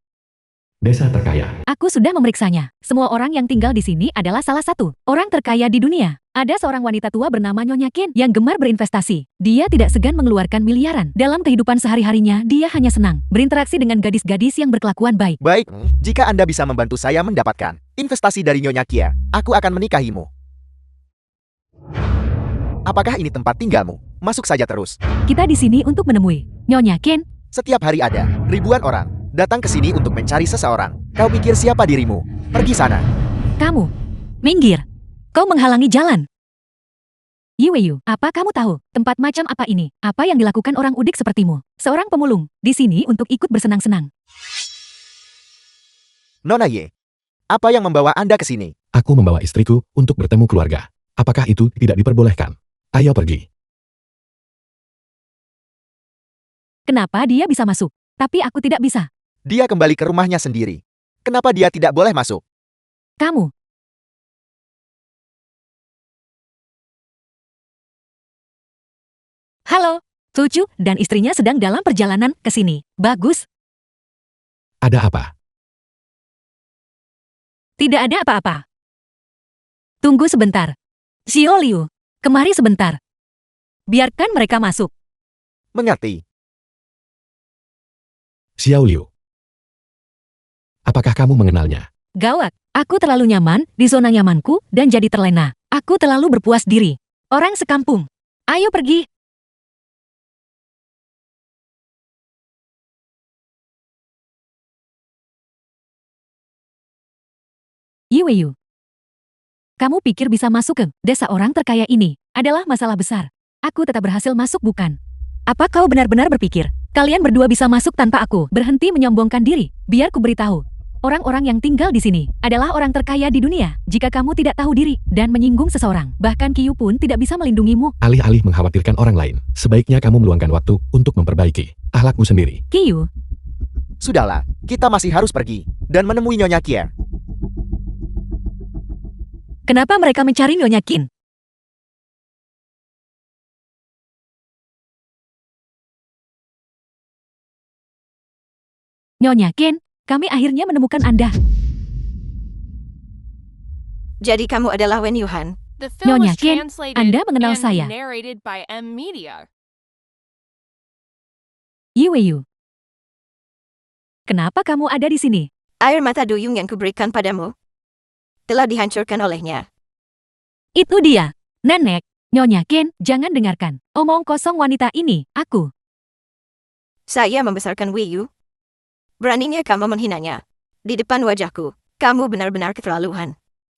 Desa terkaya. Aku sudah memeriksanya. Semua orang yang tinggal di sini adalah salah satu orang terkaya di dunia. Ada seorang wanita tua bernama Nyonya Qin yang gemar berinvestasi. Dia tidak segan mengeluarkan miliaran. Dalam kehidupan sehari-harinya, dia hanya senang berinteraksi dengan gadis-gadis yang berkelakuan baik. Baik, jika Anda bisa membantu saya mendapatkan investasi dari Nyonya Kia, aku akan menikahimu. Apakah ini tempat tinggalmu? Masuk saja terus. Kita di sini untuk menemui Nyonya Qin. Setiap hari ada ribuan orang datang ke sini untuk mencari seseorang. Kau pikir siapa dirimu? Pergi sana. Kamu, minggir. Kau menghalangi jalan. Yiweyu, apa kamu tahu tempat macam apa ini? Apa yang dilakukan orang udik sepertimu? Seorang pemulung, di sini untuk ikut bersenang-senang. Nona Ye, apa yang membawa Anda ke sini? Aku membawa istriku untuk bertemu keluarga. Apakah itu tidak diperbolehkan? Ayo pergi. Kenapa dia bisa masuk, tapi aku tidak bisa? Dia kembali ke rumahnya sendiri. Kenapa dia tidak boleh masuk? Kamu. Halo, Cucu dan istrinya sedang dalam perjalanan ke sini. Bagus, Ada apa? tidak ada apa-apa. Tunggu sebentar. Xiao Liu, kemari sebentar. Biarkan mereka masuk. Mengerti. Xiao Liu. Apakah kamu mengenalnya? Gawat, aku terlalu nyaman di zona nyamanku dan jadi terlena. Aku terlalu berpuas diri. Orang sekampung. Ayo pergi. Yiweyu. Kamu pikir bisa masuk ke desa orang terkaya ini adalah masalah besar. Aku tetap berhasil masuk bukan? Apa kau benar-benar berpikir kalian berdua bisa masuk tanpa aku berhenti menyombongkan diri? Biar ku beritahu. Orang-orang yang tinggal di sini adalah orang terkaya di dunia. Jika kamu tidak tahu diri dan menyinggung seseorang, bahkan Kiyu pun tidak bisa melindungimu. Alih-alih mengkhawatirkan orang lain, sebaiknya kamu meluangkan waktu untuk memperbaiki akhlakmu sendiri. Kiyu, Sudahlah, kita masih harus pergi dan menemui Nyonya Kia. kenapa mereka mencari Nyonya Qin? Nyonya Qin, kami akhirnya menemukan Anda. Jadi kamu adalah Wen Yuhan. The film Nyonya was Qin, translated Anda mengenal and saya. narrated by M Media. Yiweyu. Kenapa kamu ada di sini? Air mata duyung yang kuberikan padamu telah dihancurkan olehnya. Itu dia. Nenek, Nyonya Qin, jangan dengarkan. Omong kosong wanita ini, aku. Saya membesarkan Wei Yu. Beraninya kamu menghinanya. Di depan wajahku, kamu benar-benar keterlaluan.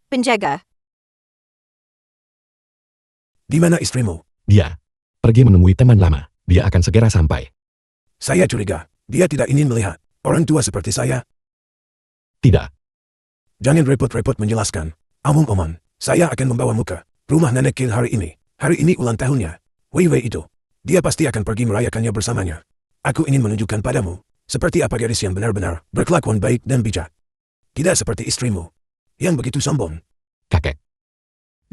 Penjaga, Di mana istrimu? Dia pergi menemui teman lama. Dia akan segera sampai. Saya curiga, dia tidak ingin melihat orang tua seperti saya. Tidak. Jangan repot-repot menjelaskan. Omong-omong, saya akan membawamu ke rumah nenek Qin hari ini. Hari ini ulang tahunnya. Wei Wei itu. Dia pasti akan pergi merayakannya bersamanya. Aku ingin menunjukkan padamu, seperti apa gadis yang benar-benar berkelakuan baik dan bijak. Tidak seperti istrimu, yang begitu sombong. Kakek.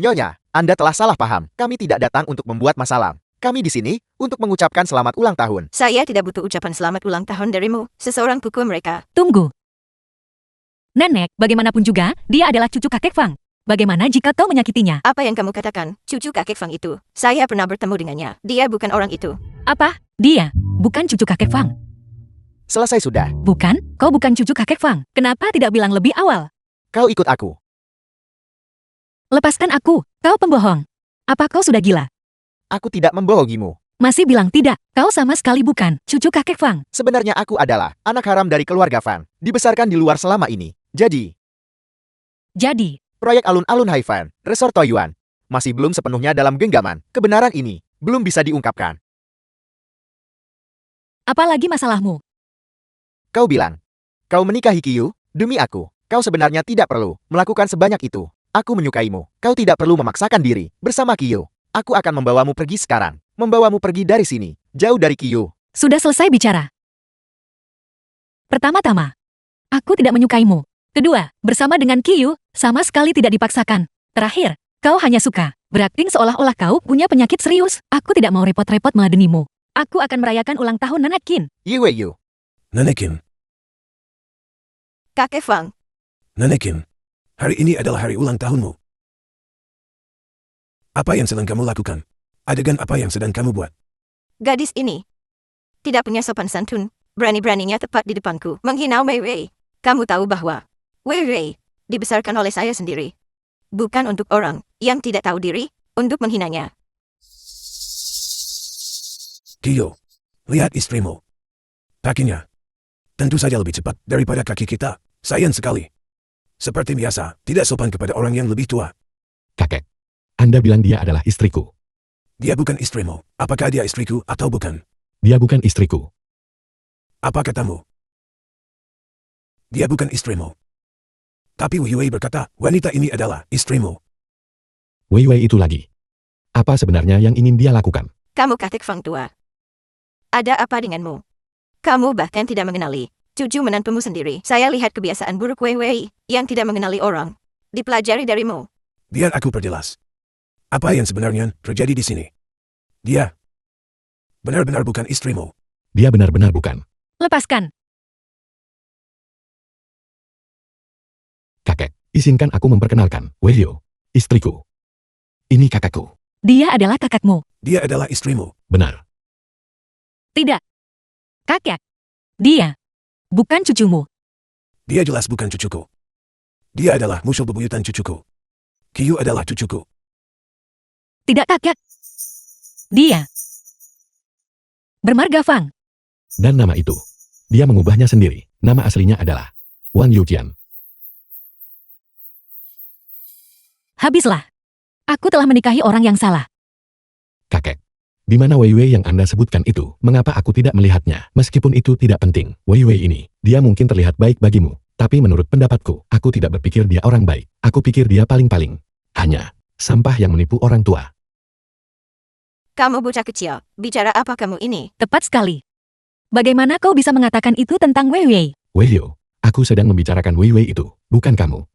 Nyonya, Anda telah salah paham. Kami tidak datang untuk membuat masalah. Kami di sini untuk mengucapkan selamat ulang tahun. saya tidak butuh ucapan selamat ulang tahun darimu. Seseorang pukul mereka. Tunggu. Nenek, bagaimanapun juga, dia adalah cucu kakek Fang. Bagaimana jika kau menyakitinya? Apa yang kamu katakan, cucu kakek Fang itu? Saya pernah bertemu dengannya. Dia bukan orang itu. Apa? Dia bukan cucu kakek Fang. Selesai sudah. Bukan? Kau bukan cucu kakek Fang. Kenapa tidak bilang lebih awal? Kau ikut aku. Lepaskan aku. Kau pembohong. Apa kau sudah gila? Aku tidak membohongimu. Masih bilang tidak. Kau sama sekali bukan cucu kakek Fang. Sebenarnya aku adalah anak haram dari keluarga Fan. Dibesarkan di luar selama ini. Jadi, Jadi, proyek alun-alun Haifan, Resort Toyuan, masih belum sepenuhnya dalam genggaman. Kebenaran ini belum bisa diungkapkan. apalagi masalahmu? Kau bilang, kau menikahi Kiyu, demi aku. Kau sebenarnya tidak perlu melakukan sebanyak itu. Aku menyukaimu. Kau tidak perlu memaksakan diri bersama Kiyu. Aku akan membawamu pergi sekarang. Membawamu pergi dari sini. Jauh dari Kiyu. Sudah selesai bicara. Pertama-tama, aku tidak menyukaimu. Kedua, bersama dengan Kiyu, sama sekali tidak dipaksakan. Terakhir, kau hanya suka berakting seolah-olah kau punya penyakit serius. Aku tidak mau repot-repot meladenimu. Aku akan merayakan ulang tahun Nenek Qin. Yu. Nenekin, Kakek Fang, Nenekin, hari ini adalah hari ulang tahunmu. Apa yang sedang kamu lakukan? Adegan apa yang sedang kamu buat? gadis ini tidak punya sopan santun. Berani-beraninya tepat di depanku menghina Wei Wei. Kamu tahu bahwa Wei Wei dibesarkan oleh saya sendiri. Bukan untuk orang yang tidak tahu diri, untuk menghinanya. Kiyo, lihat istrimu. Kakinya. Tentu saja lebih cepat daripada kaki kita. Sayang sekali. Seperti biasa, tidak sopan kepada orang yang lebih tua. Kakek, Anda bilang dia adalah istriku. Dia bukan istrimu. Apakah dia istriku atau bukan? Dia bukan istriku. Apa katamu? Dia bukan istrimu. Tapi Wei Wei berkata, wanita ini adalah istrimu. Wei Wei itu lagi. Apa sebenarnya yang ingin dia lakukan? Kamu kakek Fang tua. Ada apa denganmu? Kamu bahkan tidak mengenali cucu menantumu sendiri. Saya lihat kebiasaan buruk Wei Wei yang tidak mengenali orang. Dipelajari darimu. Biar aku perjelas. Apa yang sebenarnya terjadi di sini? Dia benar-benar bukan istrimu. Dia benar-benar bukan. Lepaskan. Kakek, izinkan aku memperkenalkan Weiyo, istriku. Ini kakakku. Dia adalah kakakmu. Dia adalah istrimu. Benar. Tidak. Kakek. Dia bukan cucumu. Dia jelas bukan cucuku. Dia adalah musuh bebuyutan cucuku. Kiyu adalah cucuku. Tidak kakek. Dia bermarga Fang. Dan nama itu, dia mengubahnya sendiri. Nama aslinya adalah Wang Yuqian. Habislah. Aku telah menikahi orang yang salah. Kakek, di mana Wei Wei yang Anda sebutkan itu? Mengapa aku tidak melihatnya? Meskipun itu tidak penting, Wei Wei ini, dia mungkin terlihat baik bagimu. Tapi menurut pendapatku, aku tidak berpikir dia orang baik. Aku pikir dia paling-paling hanya sampah yang menipu orang tua. Kamu bocah kecil. Bicara apa kamu ini? Tepat sekali. Bagaimana kau bisa mengatakan itu tentang Wei Wei? Weiyo, aku sedang membicarakan Wei Wei itu, bukan kamu.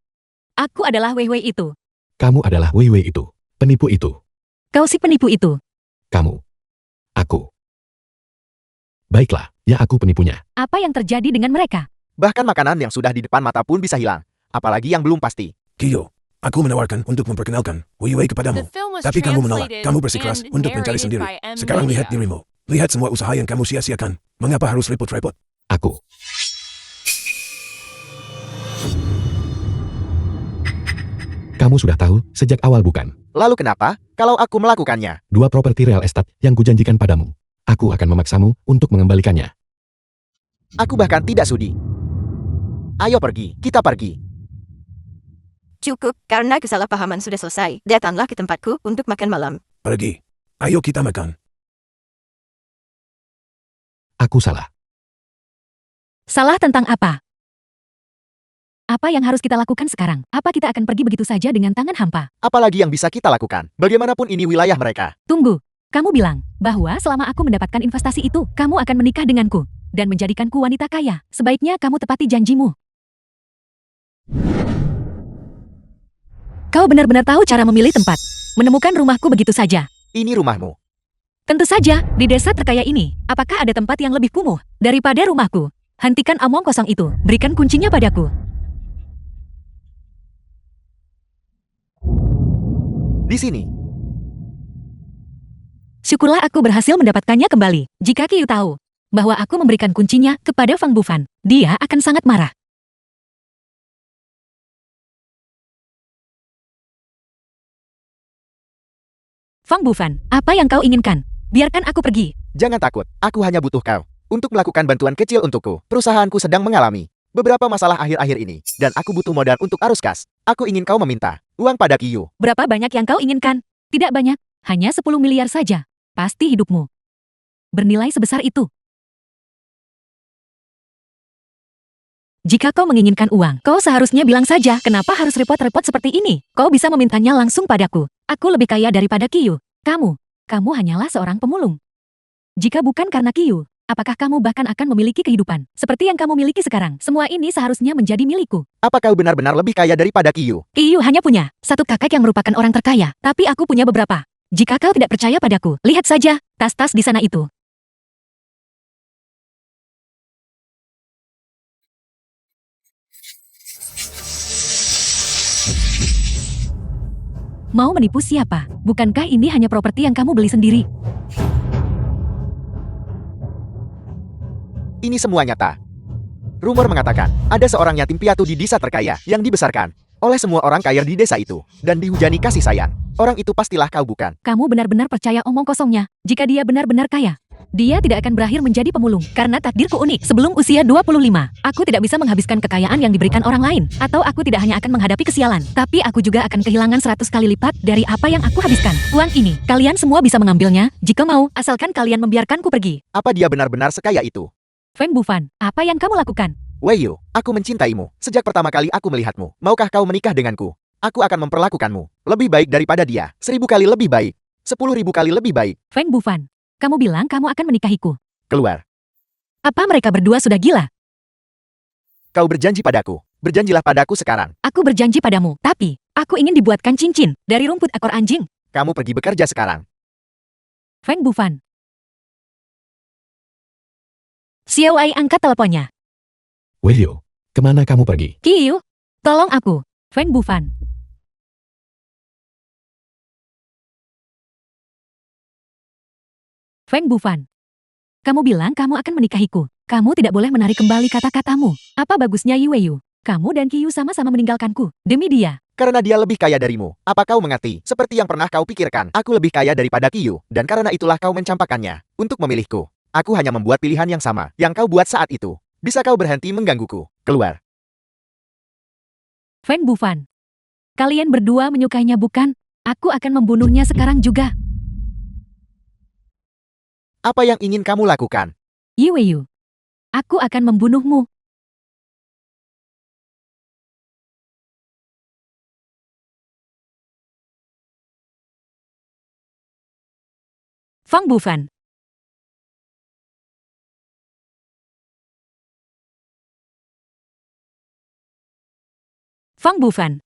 Aku adalah Wei Wei itu. Kamu adalah Wei Wei itu, penipu itu. Kau si penipu itu. Kamu. Aku. Baiklah, ya aku penipunya. Apa yang terjadi dengan mereka? Bahkan makanan yang sudah di depan mata pun bisa hilang. Apalagi yang belum pasti. Kiyo, aku menawarkan untuk memperkenalkan Wei Wei The kepadamu. film was Tapi kamu menolak. translated Kamu bersikeras and untuk mencari narrated sendiri. by M. Sekarang lihat Media. dirimu. Lihat semua usaha yang kamu sia-siakan. Mengapa harus repot-repot? Aku. Kamu sudah tahu sejak awal bukan? Lalu kenapa, kalau aku melakukannya? 2 properti real estate yang kujanjikan padamu. Aku akan memaksamu untuk mengembalikannya. Aku bahkan tidak sudi. Ayo pergi, kita pergi. Cukup, karena kesalahpahaman sudah selesai. Datanglah ke tempatku untuk makan malam. Pergi. Ayo kita makan. Aku salah. Salah tentang apa? Apa yang harus kita lakukan sekarang? Apa kita akan pergi begitu saja dengan tangan hampa? Apalagi yang bisa kita lakukan? Bagaimanapun ini wilayah mereka. Tunggu. Kamu bilang bahwa selama aku mendapatkan investasi itu, kamu akan menikah denganku dan menjadikanku wanita kaya. Sebaiknya kamu tepati janjimu. Kau benar-benar tahu cara memilih tempat. Menemukan rumahku begitu saja. Ini rumahmu. Tentu saja, di desa terkaya ini, apakah ada tempat yang lebih kumuh daripada rumahku? Hentikan omong kosong itu. Berikan kuncinya padaku. Di sini. Syukurlah aku berhasil mendapatkannya kembali. Jika Kiyu tahu bahwa aku memberikan kuncinya kepada Fang Bufan, dia akan sangat marah. Fang Bufan, apa yang kau inginkan? Biarkan aku pergi. Jangan takut, aku hanya butuh kau. Untuk melakukan bantuan kecil untukku. Perusahaanku sedang mengalami beberapa masalah akhir-akhir ini. Dan aku butuh modal untuk arus kas. Aku ingin kau meminta uang pada Kiyu. Berapa banyak yang kau inginkan? Tidak banyak, hanya 10 miliar saja. Pasti hidupmu bernilai sebesar itu. Jika kau menginginkan uang, kau seharusnya bilang saja, kenapa harus repot-repot seperti ini? Kau bisa memintanya langsung padaku. Aku lebih kaya daripada Kiyu. Kamu hanyalah seorang pemulung. Jika bukan karena Kiyu, apakah kamu bahkan akan memiliki kehidupan seperti yang kamu miliki sekarang? Semua ini seharusnya menjadi milikku. Apa kau benar-benar lebih kaya daripada Kiyu? Kiyu hanya punya satu kakek yang merupakan orang terkaya, tapi aku punya beberapa. Jika kau tidak percaya padaku, lihat saja tas-tas di sana itu. Mau menipu siapa? Bukankah ini hanya properti yang kamu beli sendiri? Ini semua nyata. Rumor mengatakan, ada seorang yatim piatu di desa terkaya yang dibesarkan oleh semua orang kaya di desa itu dan dihujani kasih sayang. Orang itu pastilah kau bukan. Kamu benar-benar percaya omong kosongnya. Jika dia benar-benar kaya, dia tidak akan berakhir menjadi pemulung. Karena takdirku unik. Sebelum usia 25, aku tidak bisa menghabiskan kekayaan yang diberikan orang lain. Atau aku tidak hanya akan menghadapi kesialan, tapi aku juga akan kehilangan 100 kali lipat dari apa yang aku habiskan. Uang ini, kalian semua bisa mengambilnya jika mau, asalkan kalian membiarkanku pergi. Apa dia benar-benar sekaya itu? Feng Bufan, apa yang kamu lakukan? Wei Yu, aku mencintaimu. Sejak pertama kali aku melihatmu. Maukah kau menikah denganku? Aku akan memperlakukanmu lebih baik daripada dia. 1000 kali lebih baik. 10.000 kali lebih baik. Feng Bufan, kamu bilang kamu akan menikahiku. Keluar. Apa mereka berdua sudah gila? Kau berjanji padaku. Berjanjilah padaku sekarang. Aku berjanji padamu, tapi aku ingin dibuatkan cincin dari rumput ekor anjing. Kamu pergi bekerja sekarang. Feng Bufan. Xiao Ai angkat teleponnya. Weiyu, kemana kamu pergi? Kiyu, tolong aku. Feng Bufan. Feng Bufan. Kamu bilang kamu akan menikahiku. Kamu tidak boleh menarik kembali kata-katamu. Apa bagusnya Yi Weiyu? Kamu dan Kiyu sama-sama meninggalkanku. Demi dia. Karena dia lebih kaya darimu. Apa kau mengerti? Seperti yang pernah kau pikirkan. Aku lebih kaya daripada Kiyu. Dan karena itulah kau mencampakkannya. Untuk memilihku. Aku hanya membuat pilihan yang sama. Yang kau buat saat itu. Bisa kau berhenti menggangguku? Keluar. Feng Bufan. Kalian berdua menyukainya bukan? Aku akan membunuhnya sekarang juga. Apa yang ingin kamu lakukan? Yi Weiyu. Aku akan membunuhmu. Feng Bufan. Feng Bufan.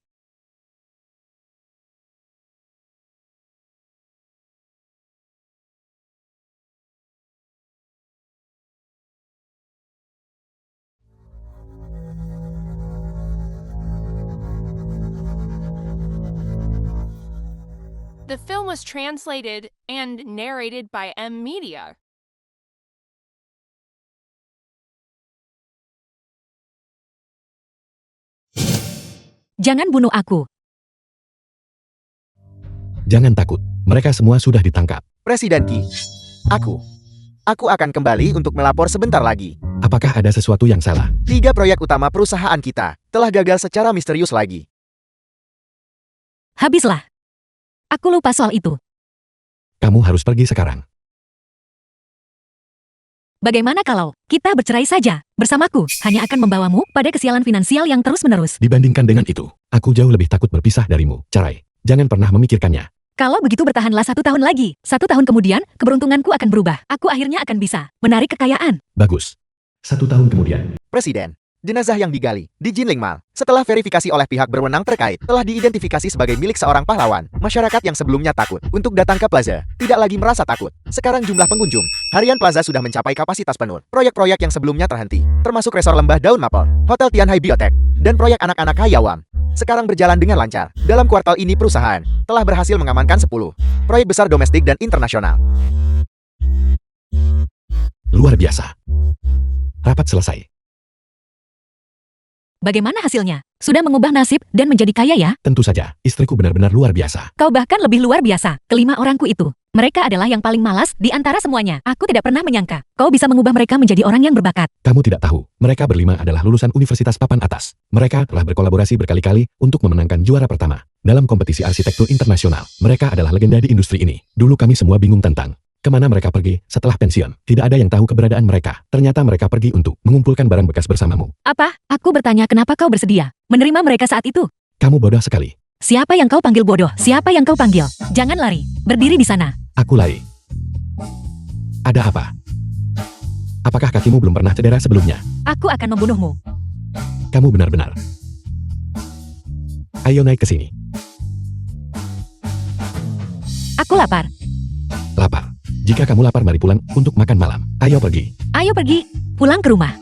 The film was translated and narrated by M Media. Jangan bunuh aku. Jangan takut, mereka semua sudah ditangkap. Presiden Qi. Aku akan kembali untuk melapor sebentar lagi. Apakah ada sesuatu yang salah? 3 proyek utama perusahaan kita telah gagal secara misterius lagi. Habislah. Aku lupa soal itu. Kamu harus pergi sekarang. Bagaimana kalau kita bercerai saja? Bersamaku hanya akan membawamu pada kesialan finansial yang terus-menerus. Dibandingkan dengan itu, aku jauh lebih takut berpisah darimu. Cerai. Jangan pernah memikirkannya. Kalau begitu bertahanlah 1 tahun lagi. 1 tahun kemudian, keberuntunganku akan berubah. Aku akhirnya akan bisa menarik kekayaan. Bagus. 1 tahun kemudian. Presiden, jenazah yang digali di Jinling Mall setelah verifikasi oleh pihak berwenang terkait telah diidentifikasi sebagai milik seorang pahlawan. Masyarakat yang sebelumnya takut untuk datang ke plaza tidak lagi merasa takut. Sekarang jumlah pengunjung harian plaza sudah mencapai kapasitas penuh. Proyek-proyek yang sebelumnya terhenti, termasuk resor lembah daun maple, hotel Tianhai Biotech, dan proyek anak-anak Hayawam, sekarang berjalan dengan lancar. Dalam kuartal ini perusahaan telah berhasil mengamankan 10 proyek besar domestik dan internasional. Luar biasa. Rapat selesai. Bagaimana hasilnya? Sudah mengubah nasib dan menjadi kaya ya? Tentu saja, istriku benar-benar luar biasa. Kau bahkan lebih luar biasa. Kelima orangku itu. Mereka adalah yang paling malas di antara semuanya. Aku tidak pernah menyangka kau bisa mengubah mereka menjadi orang yang berbakat. Kamu tidak tahu, mereka berlima adalah lulusan Universitas Papan Atas. Mereka telah berkolaborasi berkali-kali untuk memenangkan juara pertama dalam kompetisi arsitektur internasional. Mereka adalah legenda di industri ini. Dulu kami semua bingung tentang kemana mereka pergi setelah pensiun. Tidak ada yang tahu keberadaan mereka. Ternyata mereka pergi untuk mengumpulkan barang bekas bersamamu. Apa? Aku bertanya kenapa kau bersedia menerima mereka saat itu? Kamu bodoh sekali. Siapa yang kau panggil bodoh? Siapa yang kau panggil? Jangan lari. Berdiri di sana. Aku Lai. Ada apa? Apakah kakimu belum pernah cedera sebelumnya? Aku akan membunuhmu. Kamu benar-benar. Ayo naik ke sini. Aku lapar. Lapar. Jika kamu lapar mari pulang untuk makan malam. Ayo pergi. Ayo pergi. Pulang ke rumah.